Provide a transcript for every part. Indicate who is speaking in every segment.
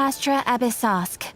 Speaker 1: Astra Abyssosk.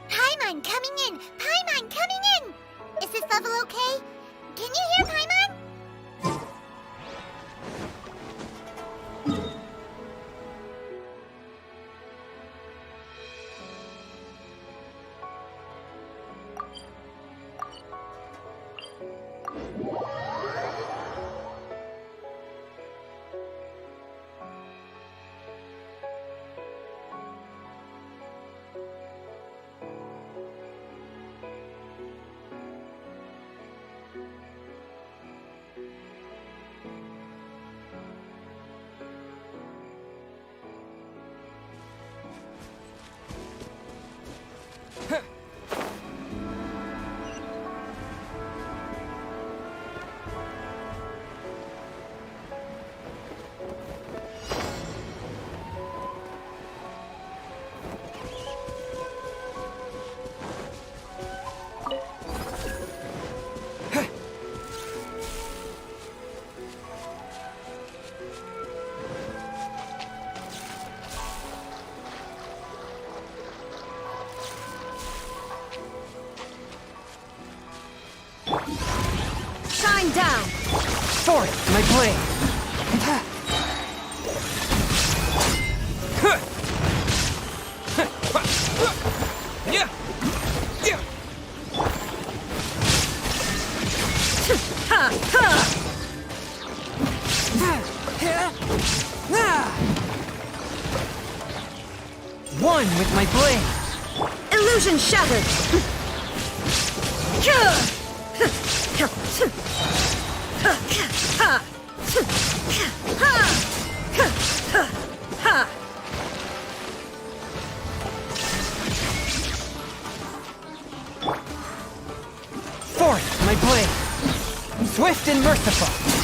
Speaker 2: Paimon coming in! Paimon coming in! Is this level okay? Can you hear Paimon?
Speaker 1: down!
Speaker 3: Fourth, my blade!
Speaker 4: Yeah! Yeah!
Speaker 1: Ha! Ha!
Speaker 3: One with my blade!
Speaker 1: Illusion shattered!
Speaker 3: Fourth, my blade! Swift and merciful!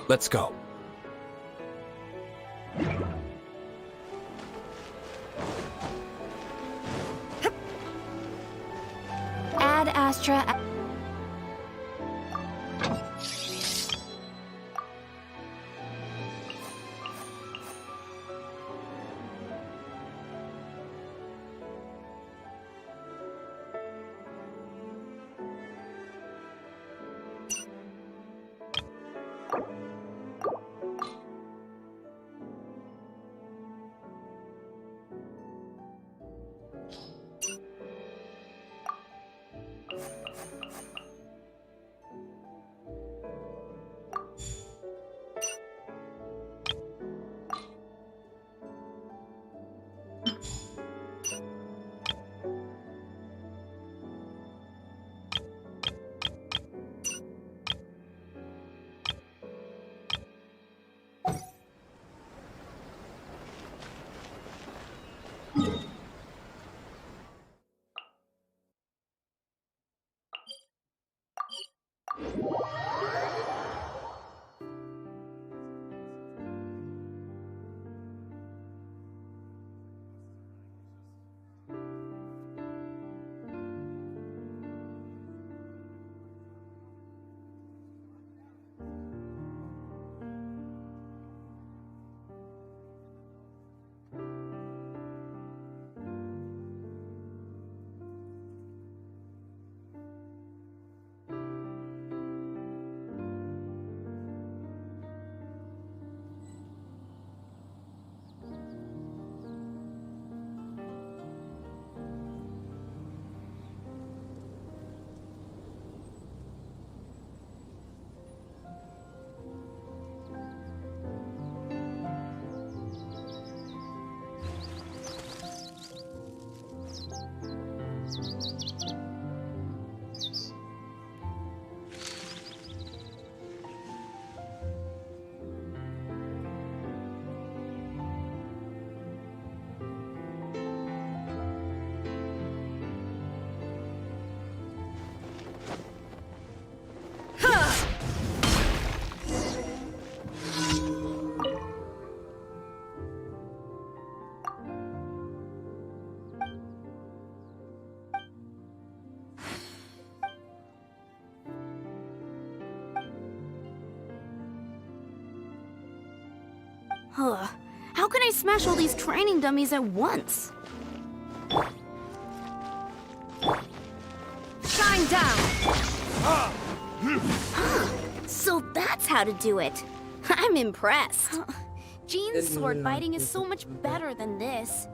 Speaker 4: Let's go.
Speaker 2: Ad Astra.
Speaker 5: Ugh. How can I smash all these training dummies at once?
Speaker 1: Shine down!
Speaker 5: So that's how to do it. I'm impressed. Jean's sword fighting is so much better than this.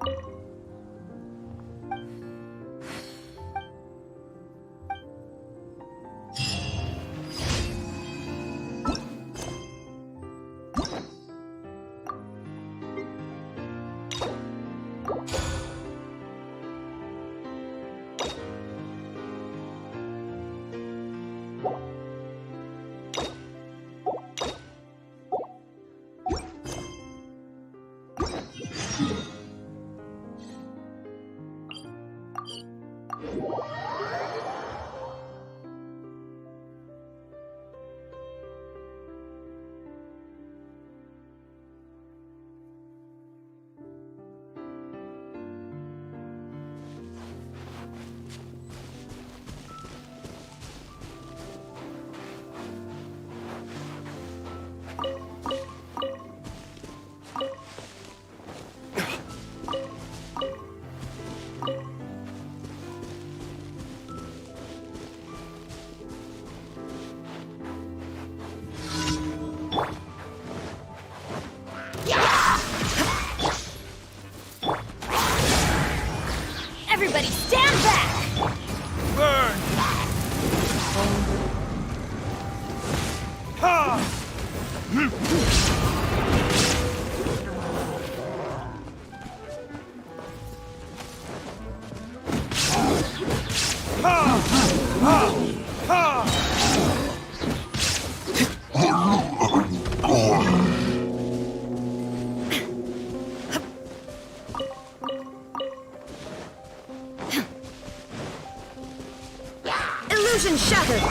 Speaker 5: Illusion shattered!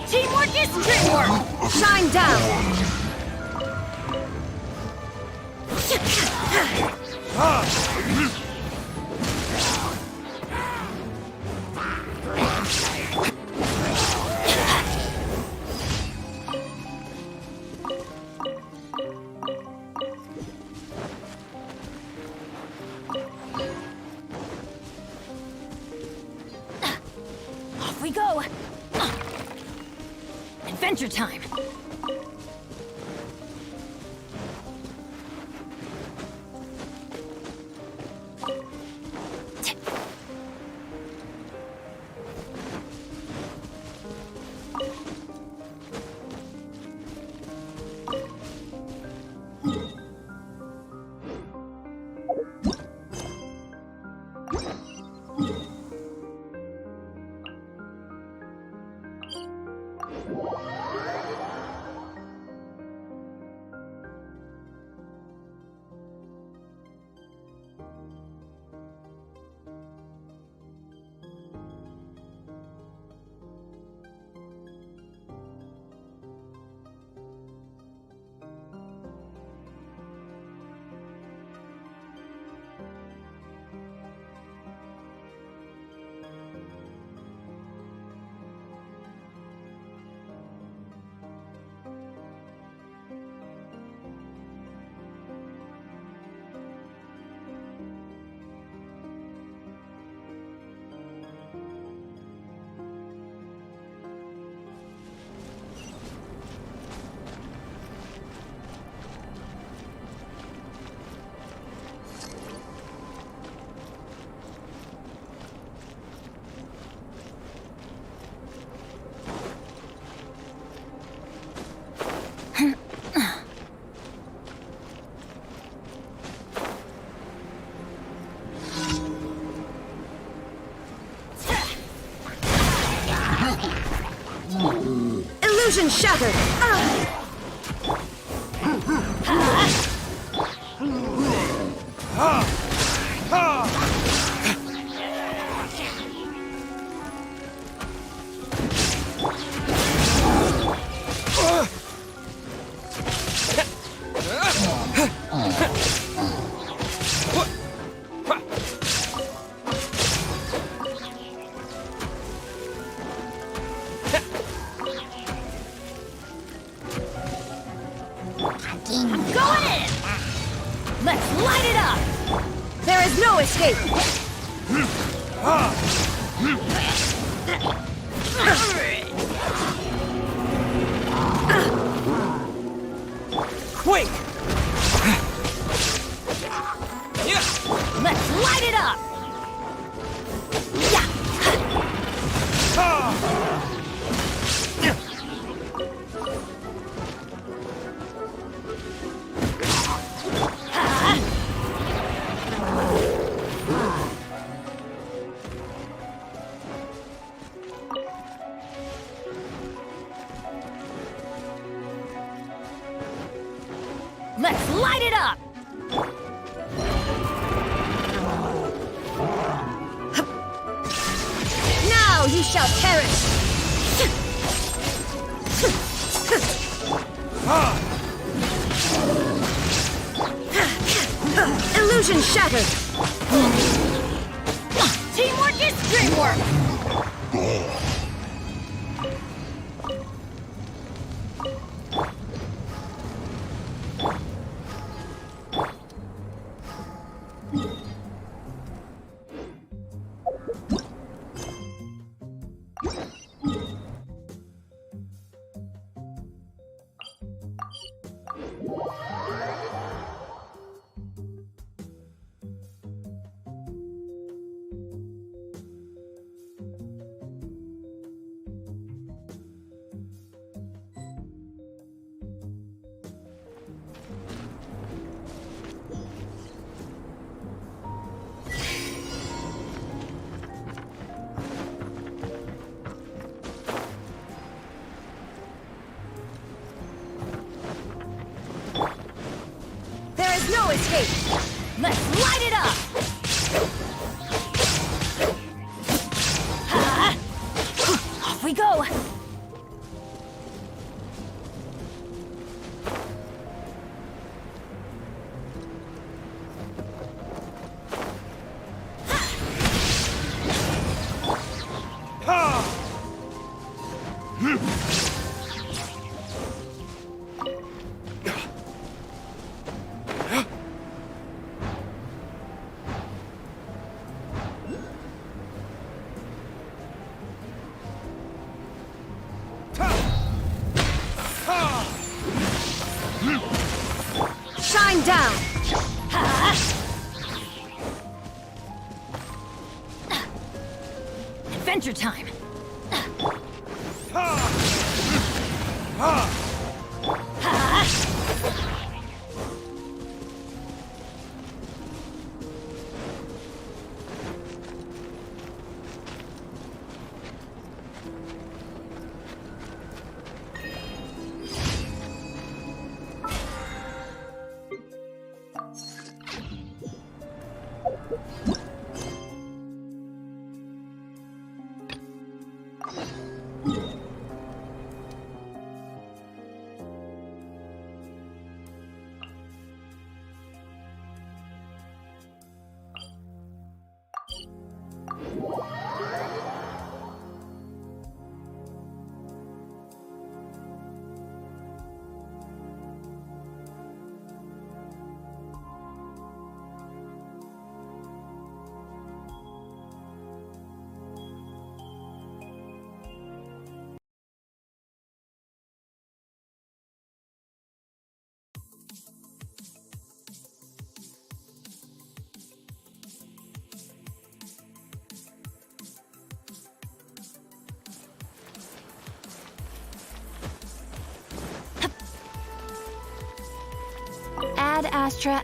Speaker 5: Teamwork is dreamwork! Shine down! Off we go! Adventure time! Illusion shattered! Going in! Let's light it up! There is no escape!
Speaker 3: Quick!
Speaker 5: Let's light it up! Let's light it up! Now you shall perish! Illusion shattered! Teamwork is dreamwork! escape! Let's light it up! Ha! Off we go! Shine down! Adventure time! Ad Astra.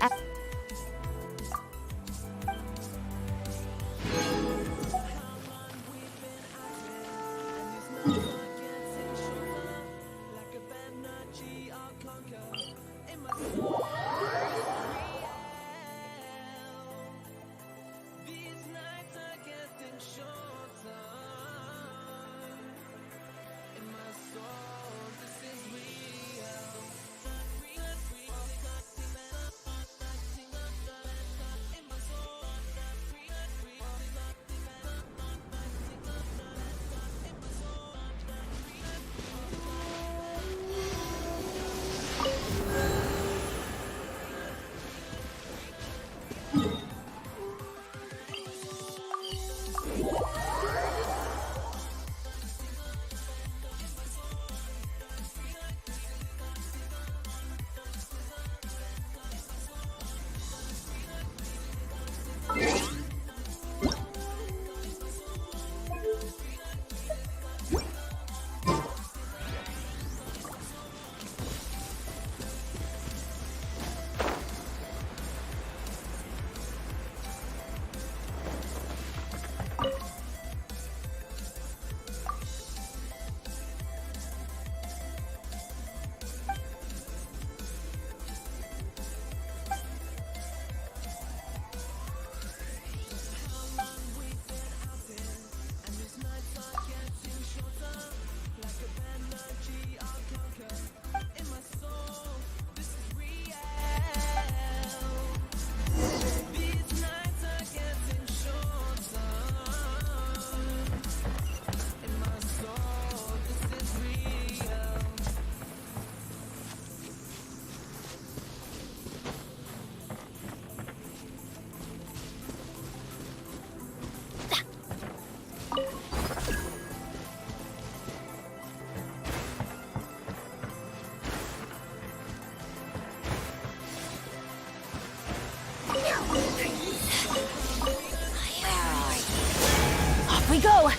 Speaker 5: Off we go!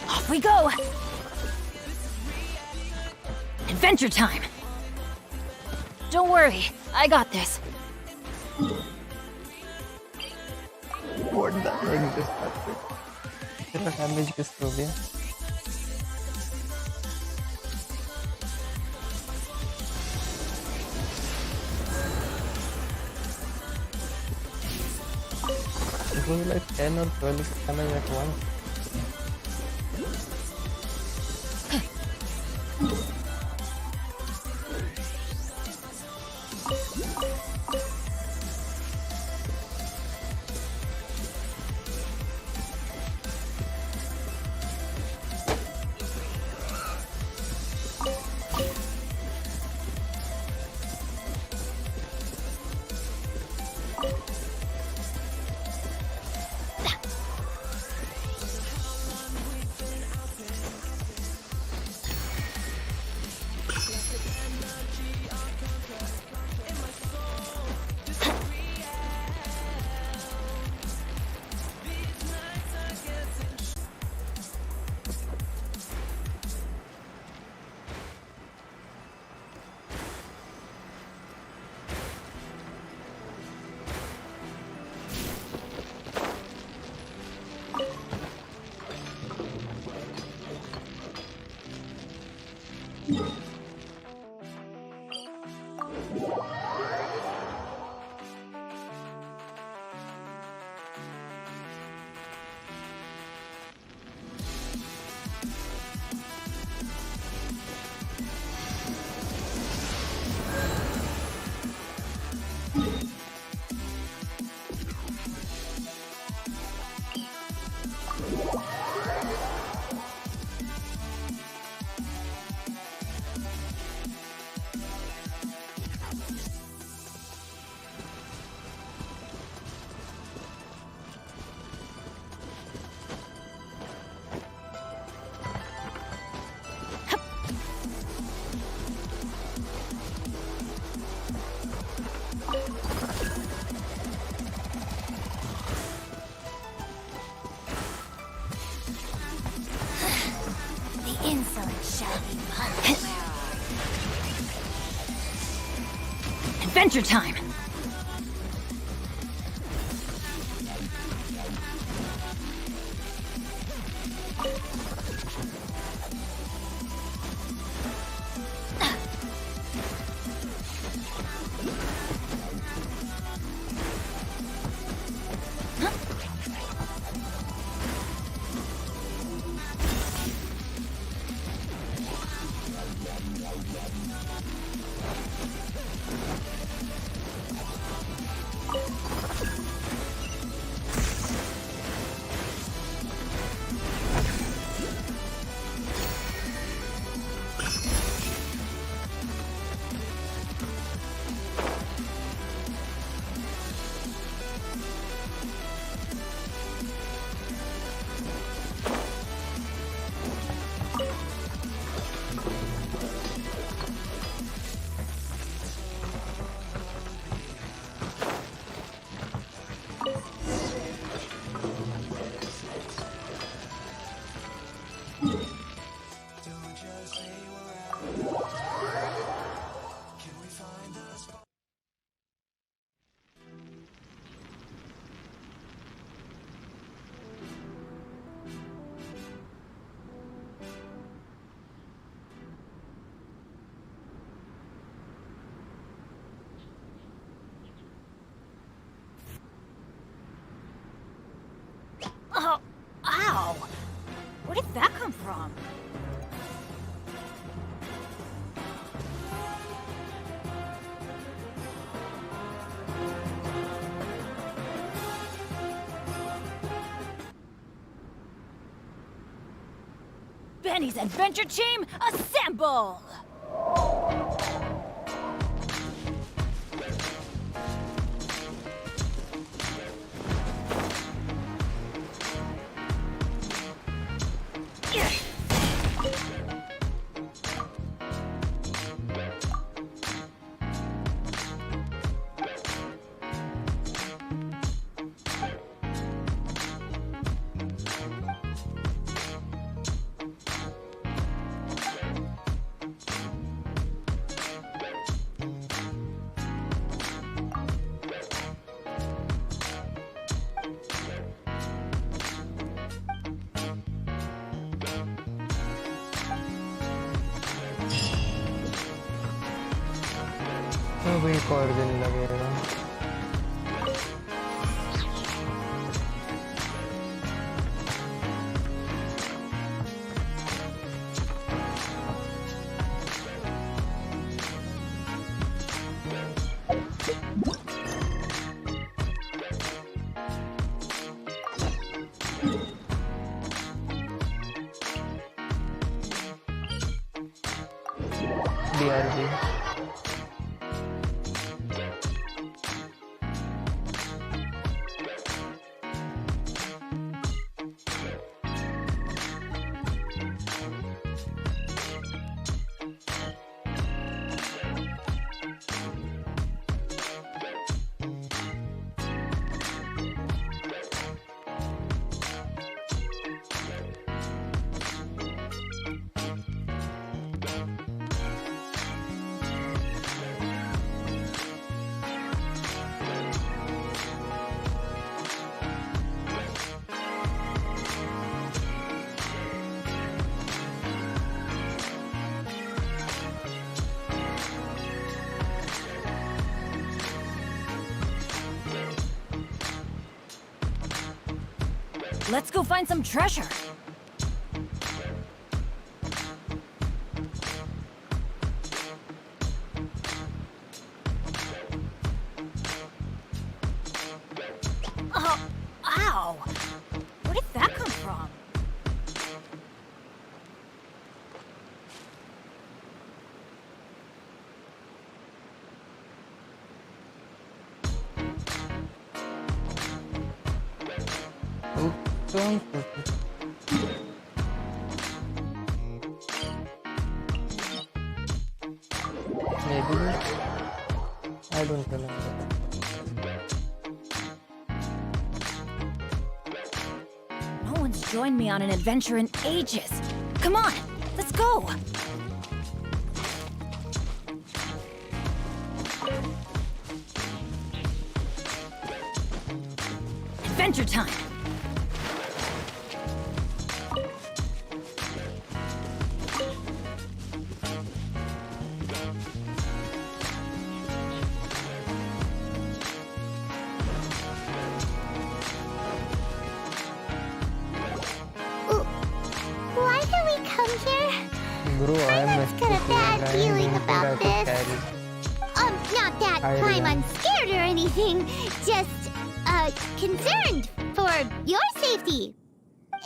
Speaker 5: Off we go! Adventure time! Don't worry, I got this.
Speaker 1: What the heck just happened? तेरा damage किसको हो गया? It was like 10 or 12 damage at once.
Speaker 5: Adventure time!
Speaker 6: Oh, ow! Where did that come from? Benny's Adventure Team, assemble!
Speaker 1: अब एक और दिन लगेगा। BRB.
Speaker 6: Let's go find some treasure. Oh, ow! Where did that come from?
Speaker 1: Maybe. I don't remember.
Speaker 6: No one's joined me on an adventure in ages. Come on, let's go! Adventure time!
Speaker 2: Why did we come here?
Speaker 1: Bro, I am
Speaker 2: I've got a bad feeling about this. Not that
Speaker 1: I
Speaker 2: I'm scared or anything. Just, concerned for your safety.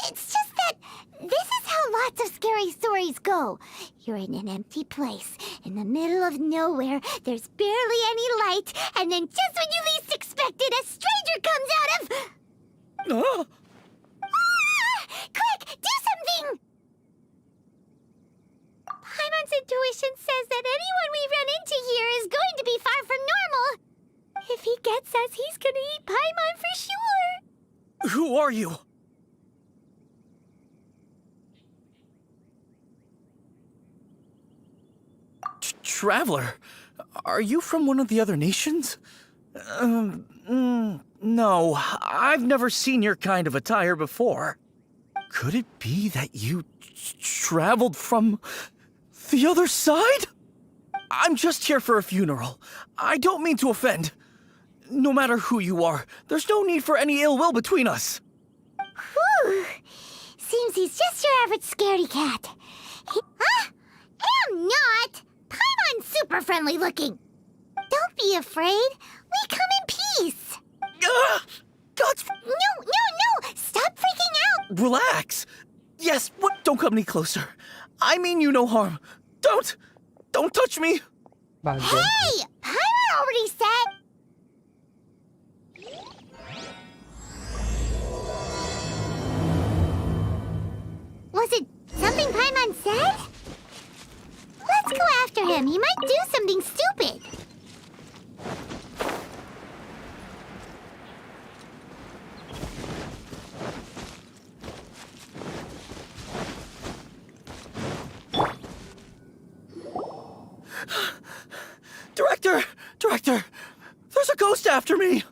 Speaker 2: It's just that this is how lots of scary stories go. You're in an empty place, in the middle of nowhere, there's barely any light, and then just when you least expect it, a stranger comes out of...
Speaker 4: Ah!
Speaker 2: Ah! Quick, do something! Paimon's intuition says that anyone we run into here is going to be far from normal. If he gets us, he's gonna eat Paimon for sure.
Speaker 4: Who are you? Traveler, are you from one of the other nations? No, I've never seen your kind of attire before. Could it be that you traveled from the other side? I'm just here for a funeral. I don't mean to offend. No matter who you are, there's no need for any ill will between us.
Speaker 2: Whew. Seems he's just your average scaredy cat. Huh? I'm not. Paimon's super friendly looking. Don't be afraid. We come in peace.
Speaker 4: God's...
Speaker 2: No. Stop freaking out.
Speaker 4: Relax. Yes, don't come any closer. I mean you no harm. Don't touch me.
Speaker 1: Bhag gaya.
Speaker 2: Hey! Paimon already said... Was it something Paimon said? Let's go after him. He might do something stupid.
Speaker 4: Director, there's a ghost after me.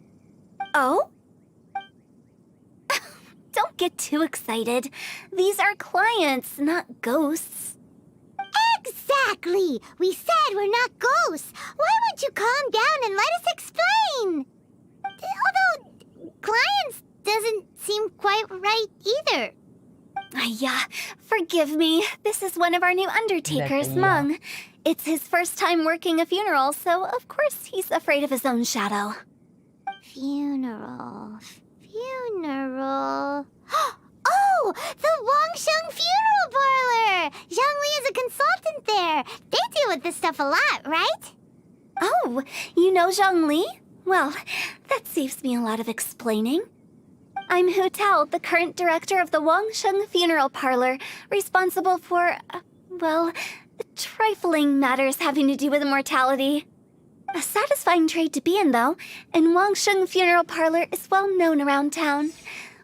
Speaker 5: Oh? Don't get too excited. These are clients, not ghosts.
Speaker 2: Exactly! We said we're not ghosts. Why won't you calm down and let us explain? Although, clients doesn't seem quite right either.
Speaker 5: Yeah, forgive me. This is one of our new undertakers,
Speaker 1: Yeah.
Speaker 5: Mung. It's his first time working a funeral, so of course he's afraid of his own shadow.
Speaker 2: Funeral. Oh! The Wangsheng Funeral Parlor! Zhangli is a consultant there. They deal with this stuff a lot, right?
Speaker 5: Oh, you know Zhongli? Well, that saves me a lot of explaining. I'm Hu Tao, the current director of the Wangsheng Funeral Parlor, responsible for, well, trifling matters having to do with immortality. A satisfying trade to be in, though, and Wangsheng Funeral Parlor is well known around town.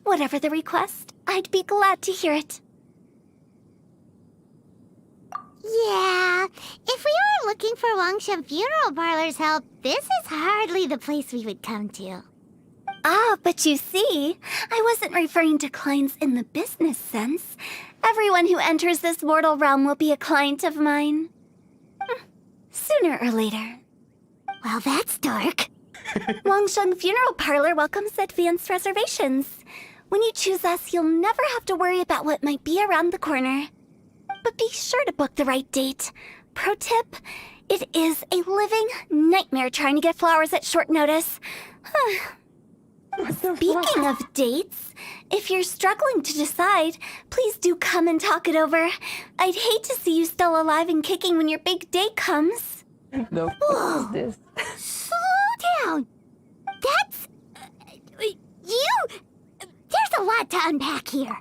Speaker 5: Whatever the request, I'd be glad to hear it.
Speaker 2: Yeah, if we were looking for Wangshen Funeral Parlor's help, this is hardly the place we would come to.
Speaker 5: Ah, but you see, I wasn't referring to clients in the business sense. Everyone who enters this mortal realm will be a client of mine. Sooner or later.
Speaker 2: Well, that's dark.
Speaker 5: Wangsheng Funeral Parlor welcomes advanced reservations. When you choose us, you'll never have to worry about what might be around the corner. But be sure to book the right date. Pro tip, it is a living nightmare trying to get flowers at short notice. Speaking of dates, if you're struggling to decide, please do come and talk it over. I'd hate to see you still alive and kicking when your big day comes.
Speaker 1: The fuck is this?
Speaker 2: Slow down. That's... you... There's a lot to unpack here.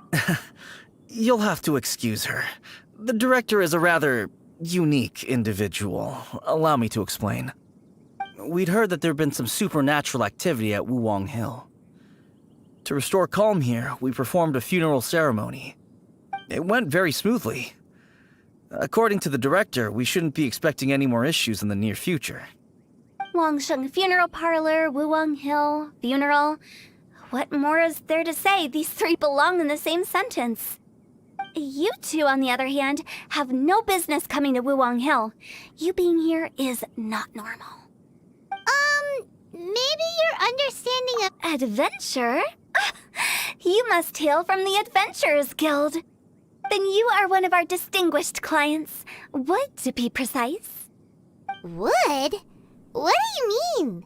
Speaker 4: You'll have to excuse her. The director is a rather unique individual. Allow me to explain. We'd heard that there'd been some supernatural activity at Wuwang Hill. To restore calm here, we performed a funeral ceremony. It went very smoothly. According to the director, we shouldn't be expecting any more issues in the near future.
Speaker 5: Wangsheng Funeral Parlor, Wuwang Hill, funeral. What more is there to say? These three belong in the same sentence. You two, on the other hand, have no business coming to Wuwang Hill. You being here is not normal.
Speaker 2: Maybe your understanding of...
Speaker 5: Adventure? You must hail from the Adventurers Guild. Then you are one of our distinguished clients. Would, to be precise.
Speaker 2: Wood? What do you mean?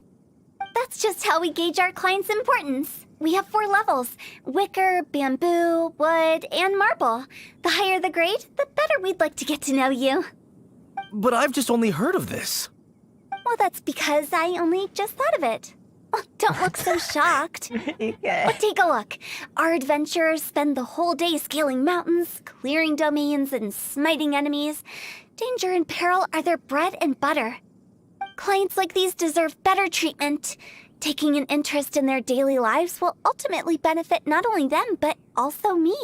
Speaker 5: That's just how we gauge our clients' importance. We have 4 levels: wicker, bamboo, wood, and marble. The higher the grade, the better we'd like to get to know you.
Speaker 4: But I've just only heard of this.
Speaker 5: Well, that's because I only just thought of it. Oh, don't look so shocked. But take a look. Our adventurers spend the whole day scaling mountains, clearing domains, and smiting enemies. Danger and peril are their bread and butter. Clients like these deserve better treatment. Taking an interest in their daily lives will ultimately benefit not only them, but also me.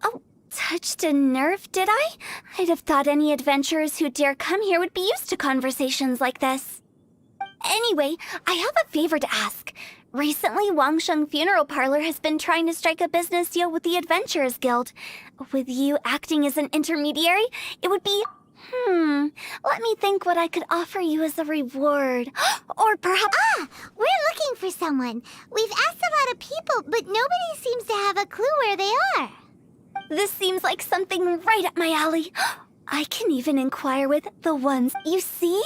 Speaker 5: Oh, touched a nerve, did I? I'd have thought any adventurers who dare come here would be used to conversations like this. Anyway, I have a favor to ask. Recently, Wangsheng Funeral Parlor has been trying to strike a business deal with the Adventurers Guild. With you acting as an intermediary, it would be... let me think what I could offer you as a reward. Or perhaps...
Speaker 2: We're looking for someone. We've asked a lot of people, but nobody seems to have a clue where they are.
Speaker 5: This seems like something right up my alley. I can even inquire with the ones. You see?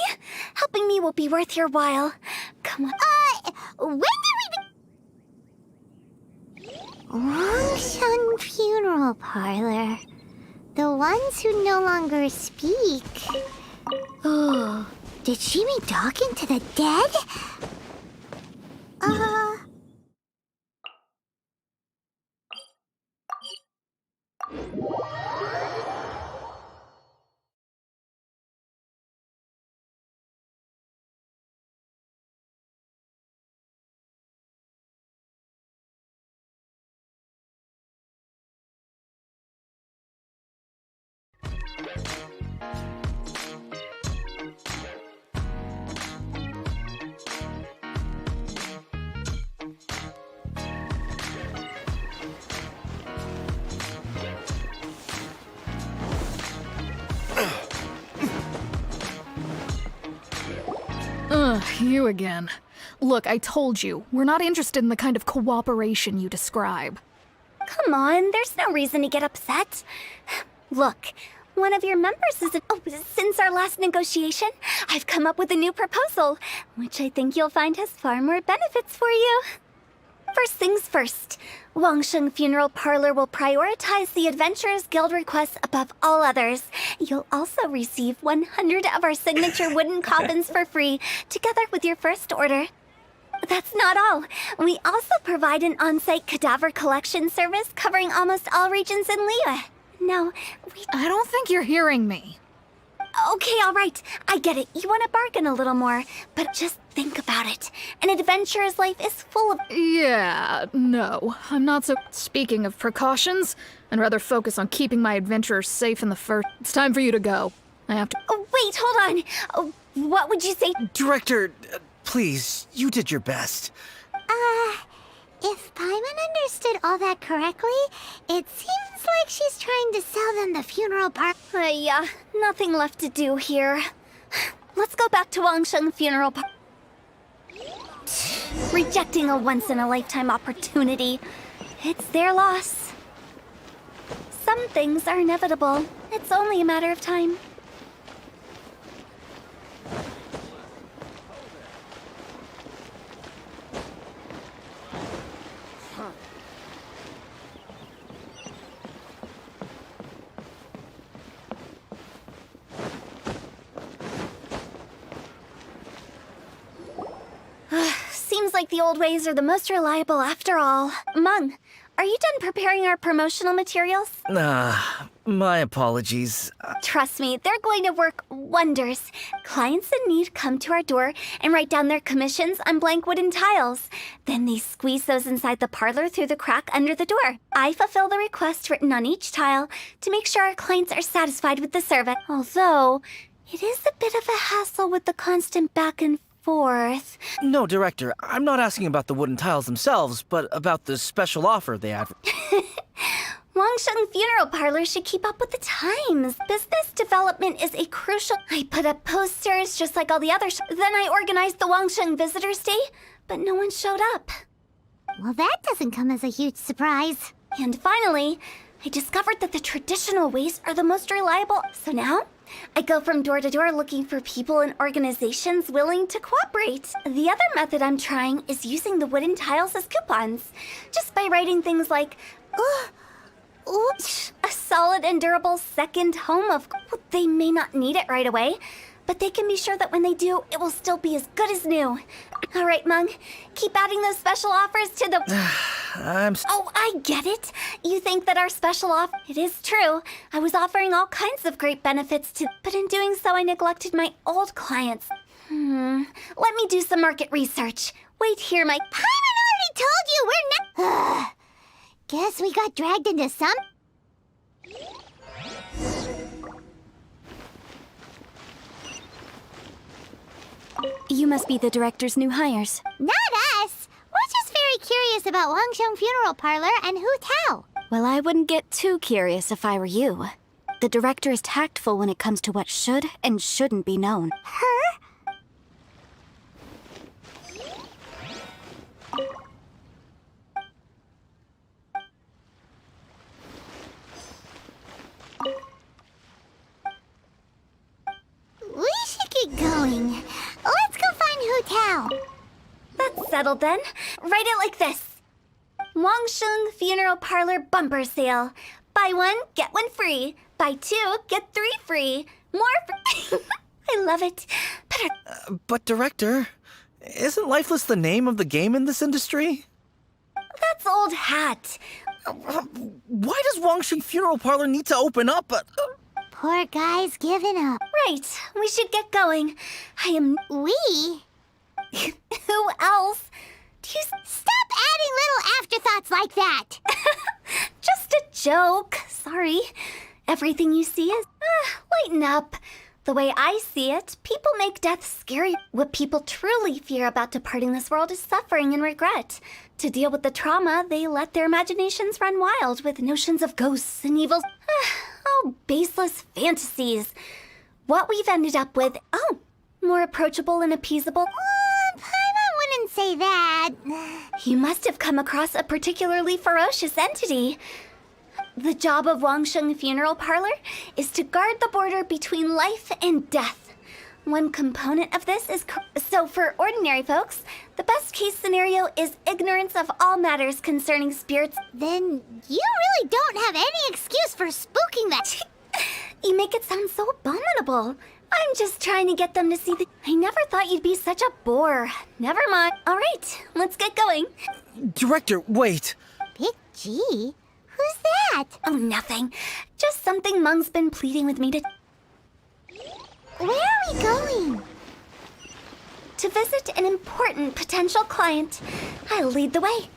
Speaker 5: Helping me will be worth your while. Come on.
Speaker 2: When did we... Wangsheng Funeral Parlor. The ones who no longer speak. Oh, did she mean talking to the dead?
Speaker 7: You again. Look, I told you, we're not interested in the kind of cooperation you describe.
Speaker 5: Come on, there's no reason to get upset. Look, one of your members is... since our last negotiation, I've come up with a new proposal, which I think you'll find has far more benefits for you. First things first, Wangsheng Funeral Parlor will prioritize the Adventurers Guild requests above all others. You'll also receive 100 of our signature wooden coffins for free, together with your first order. That's not all. We also provide an on-site cadaver collection service covering almost all regions in Liyue. No,
Speaker 7: I don't think you're hearing me.
Speaker 5: Okay, all right. I get it. You want to bargain a little more, but just think about it. An adventurer's life is full of...
Speaker 7: Yeah, no. I'm not so... Speaking of precautions, I'd rather focus on keeping my adventurers safe in the first... It's time for you to go. I have to...
Speaker 5: Oh, wait, hold on. What would you say?
Speaker 4: Director, please, you did your best.
Speaker 2: If Paimon understood all that correctly, it seems like she's trying to sell them the funeral park.
Speaker 5: Yeah, nothing left to do here. Let's go back to Wangsheng Funeral Park. Rejecting a once-in-a-lifetime opportunity. It's their loss. Some things are inevitable. It's only a matter of time. Seems like the old ways are the most reliable after all. Mung, are you done preparing our promotional materials?
Speaker 4: My apologies.
Speaker 5: Trust me, they're going to work wonders. Clients in need come to our door and write down their commissions on blank wooden tiles. Then they squeeze those inside the parlor through the crack under the door. I fulfill the request written on each tile to make sure our clients are satisfied with the service. Although, it is a bit of a hassle with the constant back and forth.
Speaker 4: No, Director, I'm not asking about the wooden tiles themselves, but about the special offer they have.
Speaker 5: Wangsheng Funeral Parlor should keep up with the times. Business development is a crucial... I put up posters just like all the others. Then I organized the Wangsheng Visitors Day, but no one showed up.
Speaker 2: Well, that doesn't come as a huge surprise.
Speaker 5: And finally, I discovered that the traditional ways are the most reliable. So now, I go from door to door looking for people and organizations willing to cooperate. The other method I'm trying is using the wooden tiles as coupons. Just by writing things like, a solid and durable second home of... Well, they may not need it right away, but they can be sure that when they do, it will still be as good as new. All right, Mung, keep adding those special offers to the... Oh, I get it. You think that our special offer... It is true. I was offering all kinds of great benefits to... But in doing so, I neglected my old clients. Let me do some market research. Wait here, my...
Speaker 2: Paimon already told you we're not... Guess we got dragged into some...
Speaker 6: You must be the director's new hires.
Speaker 2: Not us! We're just very curious about Wangsheng Funeral Parlor and Hu Tao.
Speaker 6: Well, I wouldn't get too curious if I were you. The director is tactful when it comes to what should and shouldn't be known.
Speaker 2: Her? We should get going. Let's go find Hu Tao.
Speaker 5: That's settled then. Write it like this. Wangsheng Funeral Parlor Bumper Sale. Buy one, get one free. Buy two, get three free. More free. I love it. Better.
Speaker 4: But Director, isn't Lifeless the name of the game in this industry?
Speaker 5: That's old hat.
Speaker 4: Why does Wangsheng Funeral Parlor need to open up?
Speaker 2: Poor guy's giving up.
Speaker 5: Right. We should get going. I am...
Speaker 2: We?
Speaker 5: Who else? Do you...
Speaker 2: Stop adding little afterthoughts like that!
Speaker 5: Just a joke. Sorry. Everything you see is... lighten up. The way I see it, people make death scary. What people truly fear about departing this world is suffering and regret. To deal with the trauma, they let their imaginations run wild with notions of ghosts and evils. Oh, baseless fantasies. What we've ended up with... Oh, more approachable and appeasable.
Speaker 2: Paimon wouldn't say that.
Speaker 5: You must have come across a particularly ferocious entity. The job of Wangsheng Funeral Parlor is to guard the border between life and death. One component of this is so for ordinary folks, the best case scenario is ignorance of all matters concerning spirits.
Speaker 2: Then you really don't have any excuse for spooking that.
Speaker 5: You make it sound so abominable. I'm just trying to get them to see the... I never thought you'd be such a bore. Never mind. All right, let's get going.
Speaker 4: Director, wait.
Speaker 2: Big G? Who's that?
Speaker 5: Oh, nothing. Just something Mung's been pleading with me to...
Speaker 2: Where are we going?
Speaker 5: To visit an important potential client. I'll lead the way.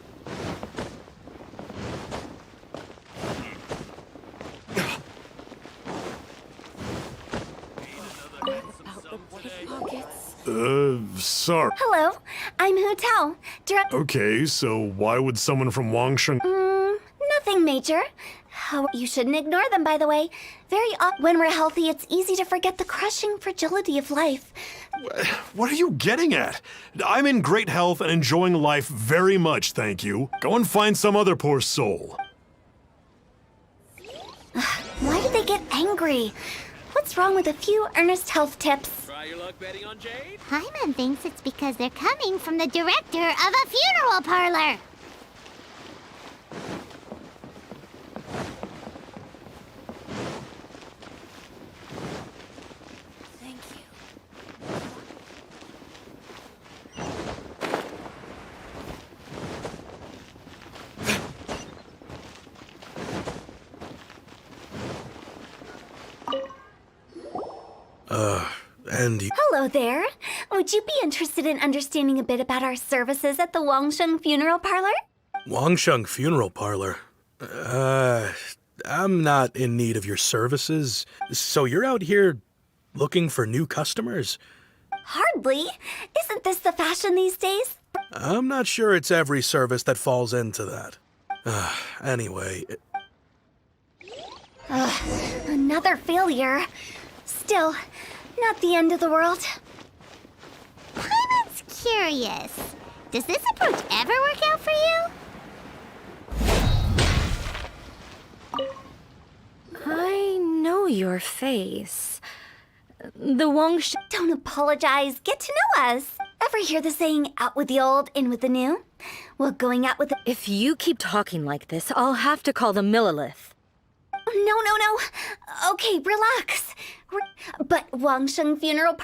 Speaker 8: Sorry.
Speaker 5: Hello, I'm Hu Tao.
Speaker 8: Okay, so why would someone from Wangshan...
Speaker 5: Nothing major. You shouldn't ignore them, by the way. Very often, when we're healthy, it's easy to forget the crushing fragility of life.
Speaker 8: What are you getting at? I'm in great health and enjoying life very much, thank you. Go and find some other poor soul.
Speaker 5: Why did they get angry? What's wrong with a few earnest health tips?
Speaker 9: Try your luck betting on Jade?
Speaker 2: Paimon thinks it's because they're coming from the director of a funeral parlor.
Speaker 5: Thank you.
Speaker 8: And
Speaker 5: Hello there. Would you be interested in understanding a bit about our services at the Wangsheng Funeral Parlor?
Speaker 10: Wangsheng Funeral Parlor? I'm not in need of your services. So you're out here looking for new customers?
Speaker 5: Hardly. Isn't this the fashion these days?
Speaker 10: I'm not sure it's every service that falls into that. Anyway,
Speaker 5: Another failure. Still, not the end of the world.
Speaker 2: Paimon's curious. Does this approach ever work out for you?
Speaker 6: I know your face. The Wangsh...
Speaker 5: Don't apologize. Get to know us. Ever hear the saying, out with the old, in with the new? Well, going out with the...
Speaker 6: If you keep talking like this, I'll have to call the Millilith.
Speaker 5: No. Okay, relax. But Wangsheng Funeral...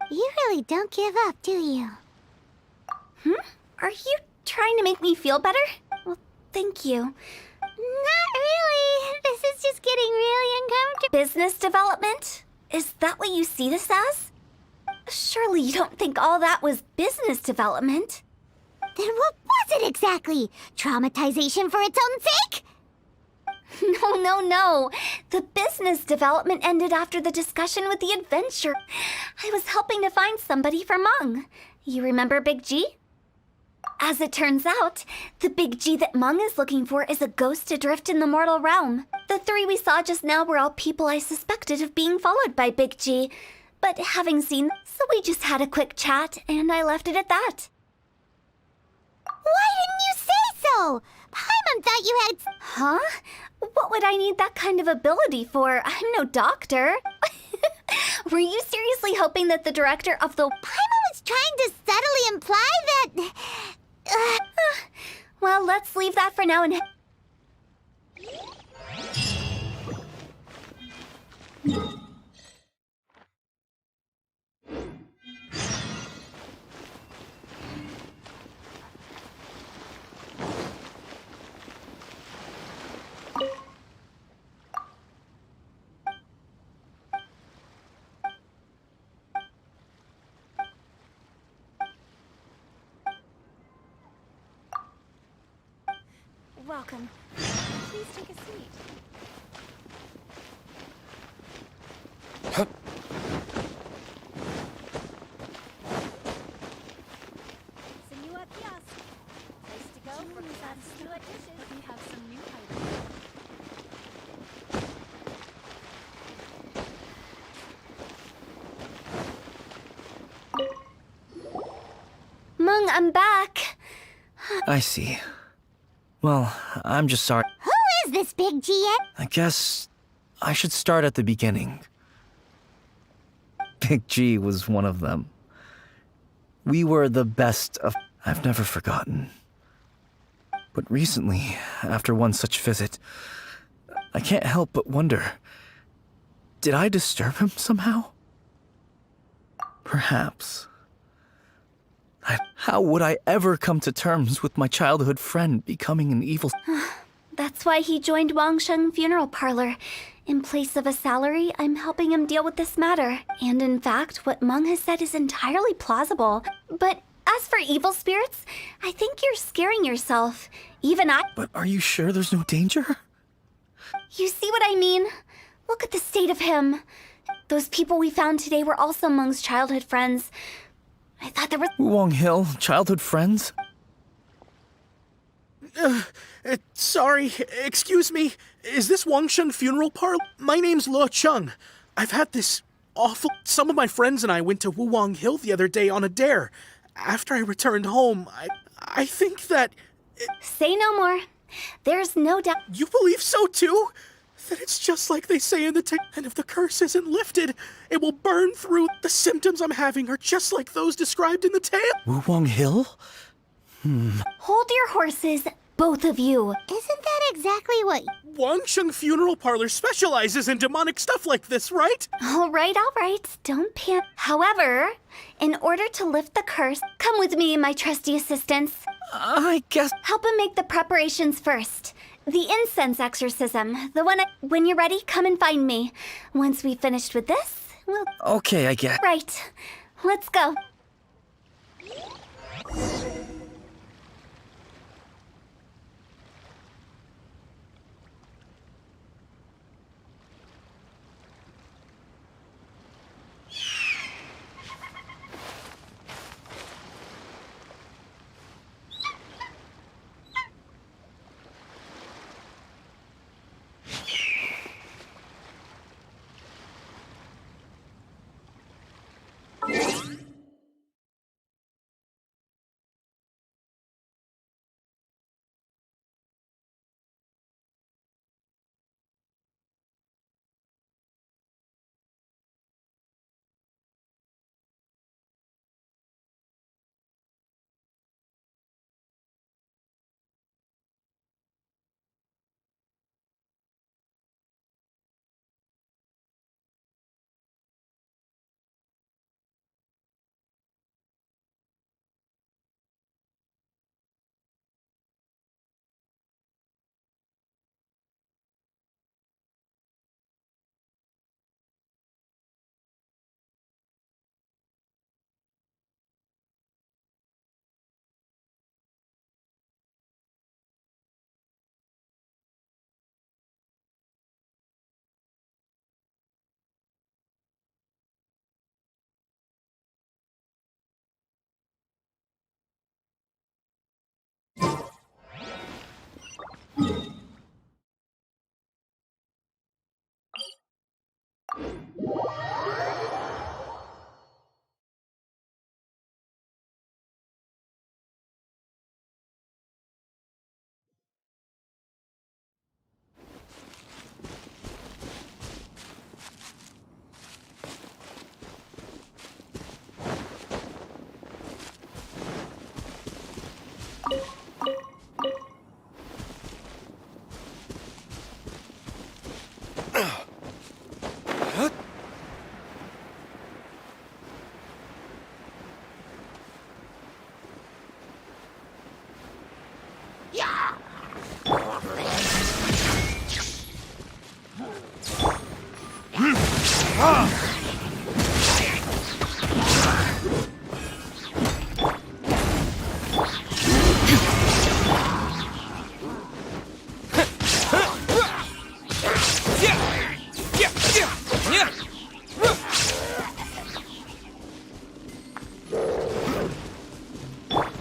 Speaker 2: You really don't give up, do you?
Speaker 5: Are you trying to make me feel better? Well, thank you.
Speaker 2: Not really. This is just getting really uncomfortable.
Speaker 5: Business development? Is that what you see this as? Surely you don't think all that was business development?
Speaker 2: Then what was it exactly? Traumatization for its own sake?
Speaker 5: No. The business development ended after the discussion with the adventure. I was helping to find somebody for Mung. You remember Big G? As it turns out, the Big G that Mung is looking for is a ghost adrift in the mortal realm. The three we saw just now were all people I suspected of being followed by Big G. But having seen them, so we just had a quick chat, and I left it at that.
Speaker 2: Why didn't you say so? Paimon thought you had...
Speaker 5: Huh? What would I need that kind of ability for? I'm no doctor. Were you seriously hoping that the director of the...
Speaker 2: Paimon was trying to subtly imply that...
Speaker 5: Well, let's leave that for now and...
Speaker 6: Welcome. Please take a seat.
Speaker 5: Senua Kiosk. Place to go for new additions.
Speaker 6: We have some new items.
Speaker 5: Mung, I'm back.
Speaker 4: I see. Well, I'm just sorry.
Speaker 2: Who is this Big G?
Speaker 4: I guess I should start at the beginning. Big G was one of them. We were the best of... I've never forgotten. But recently, after one such visit, I can't help but wonder, did I disturb him somehow? Perhaps. How would I ever come to terms with my childhood friend becoming an evil...
Speaker 5: That's why he joined Wangsheng Funeral Parlor. In place of a salary, I'm helping him deal with this matter. And in fact, what Meng has said is entirely plausible. But as for evil spirits, I think you're scaring yourself. Even I...
Speaker 4: But are you sure there's no danger?
Speaker 5: You see what I mean? Look at the state of him. Those people we found today were also Meng's childhood friends. I thought there was...
Speaker 4: Wong Hill, childhood friends?
Speaker 10: Sorry, excuse me. Is this Wangsheng Funeral Parlor? My name's Luo Chung. I've had this awful... Some of my friends and I went to Wuwang Hill the other day on a dare. After I returned home, I think that...
Speaker 5: Say no more. There's no doubt...
Speaker 10: You believe so too? That it's just like they say in the text, and if the curse isn't lifted, it will burn through. The symptoms I'm having are just like those described in the tale.
Speaker 4: Wuwang Hill?
Speaker 5: Hold your horses, both of you.
Speaker 2: Isn't that exactly what...
Speaker 10: Wangsheng Funeral Parlor specializes in demonic stuff like this, right?
Speaker 5: All right. Don't panic. However, in order to lift the curse, come with me, my trusty assistants.
Speaker 4: I guess...
Speaker 5: Help him make the preparations first. The incense exorcism. The one when you're ready, come and find me. Once we've finished with this, we'll...
Speaker 4: Okay, I get...
Speaker 5: Right. Let's go.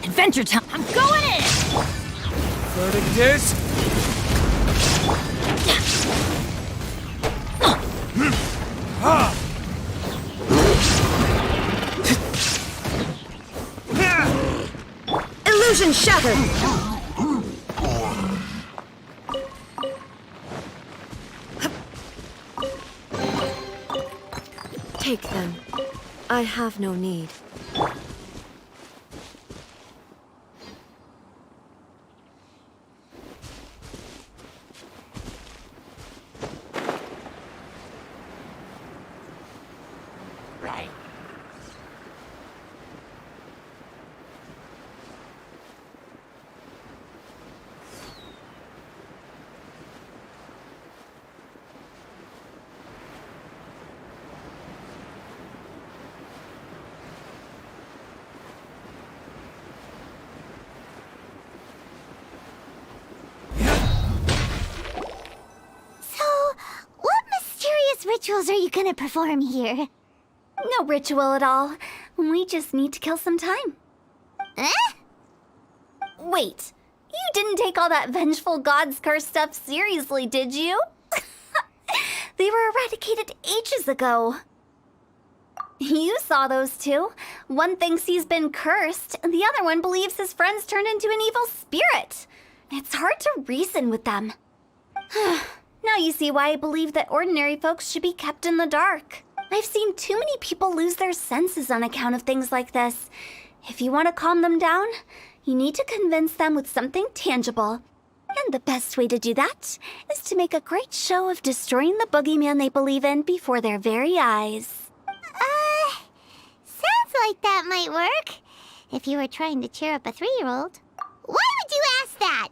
Speaker 6: Adventure time! I'm going in!
Speaker 3: Verdict is...
Speaker 6: Illusion shattered! Take them.
Speaker 11: I have no need.
Speaker 2: Rituals are you gonna perform here?
Speaker 5: No ritual at all. We just need to kill some time.
Speaker 2: Eh?
Speaker 5: Wait, you didn't take all that vengeful god's curse stuff seriously, did you? They were eradicated ages ago. You saw those two. One thinks he's been cursed, and the other one believes his friends turned into an evil spirit. It's hard to reason with them. Now you see why I believe that ordinary folks should be kept in the dark. I've seen too many people lose their senses on account of things like this. If you want to calm them down, you need to convince them with something tangible. And the best way to do that is to make a great show of destroying the boogeyman they believe in before their very eyes.
Speaker 2: Sounds like that might work. If you were trying to cheer up a 3-year-old. Why would you ask that?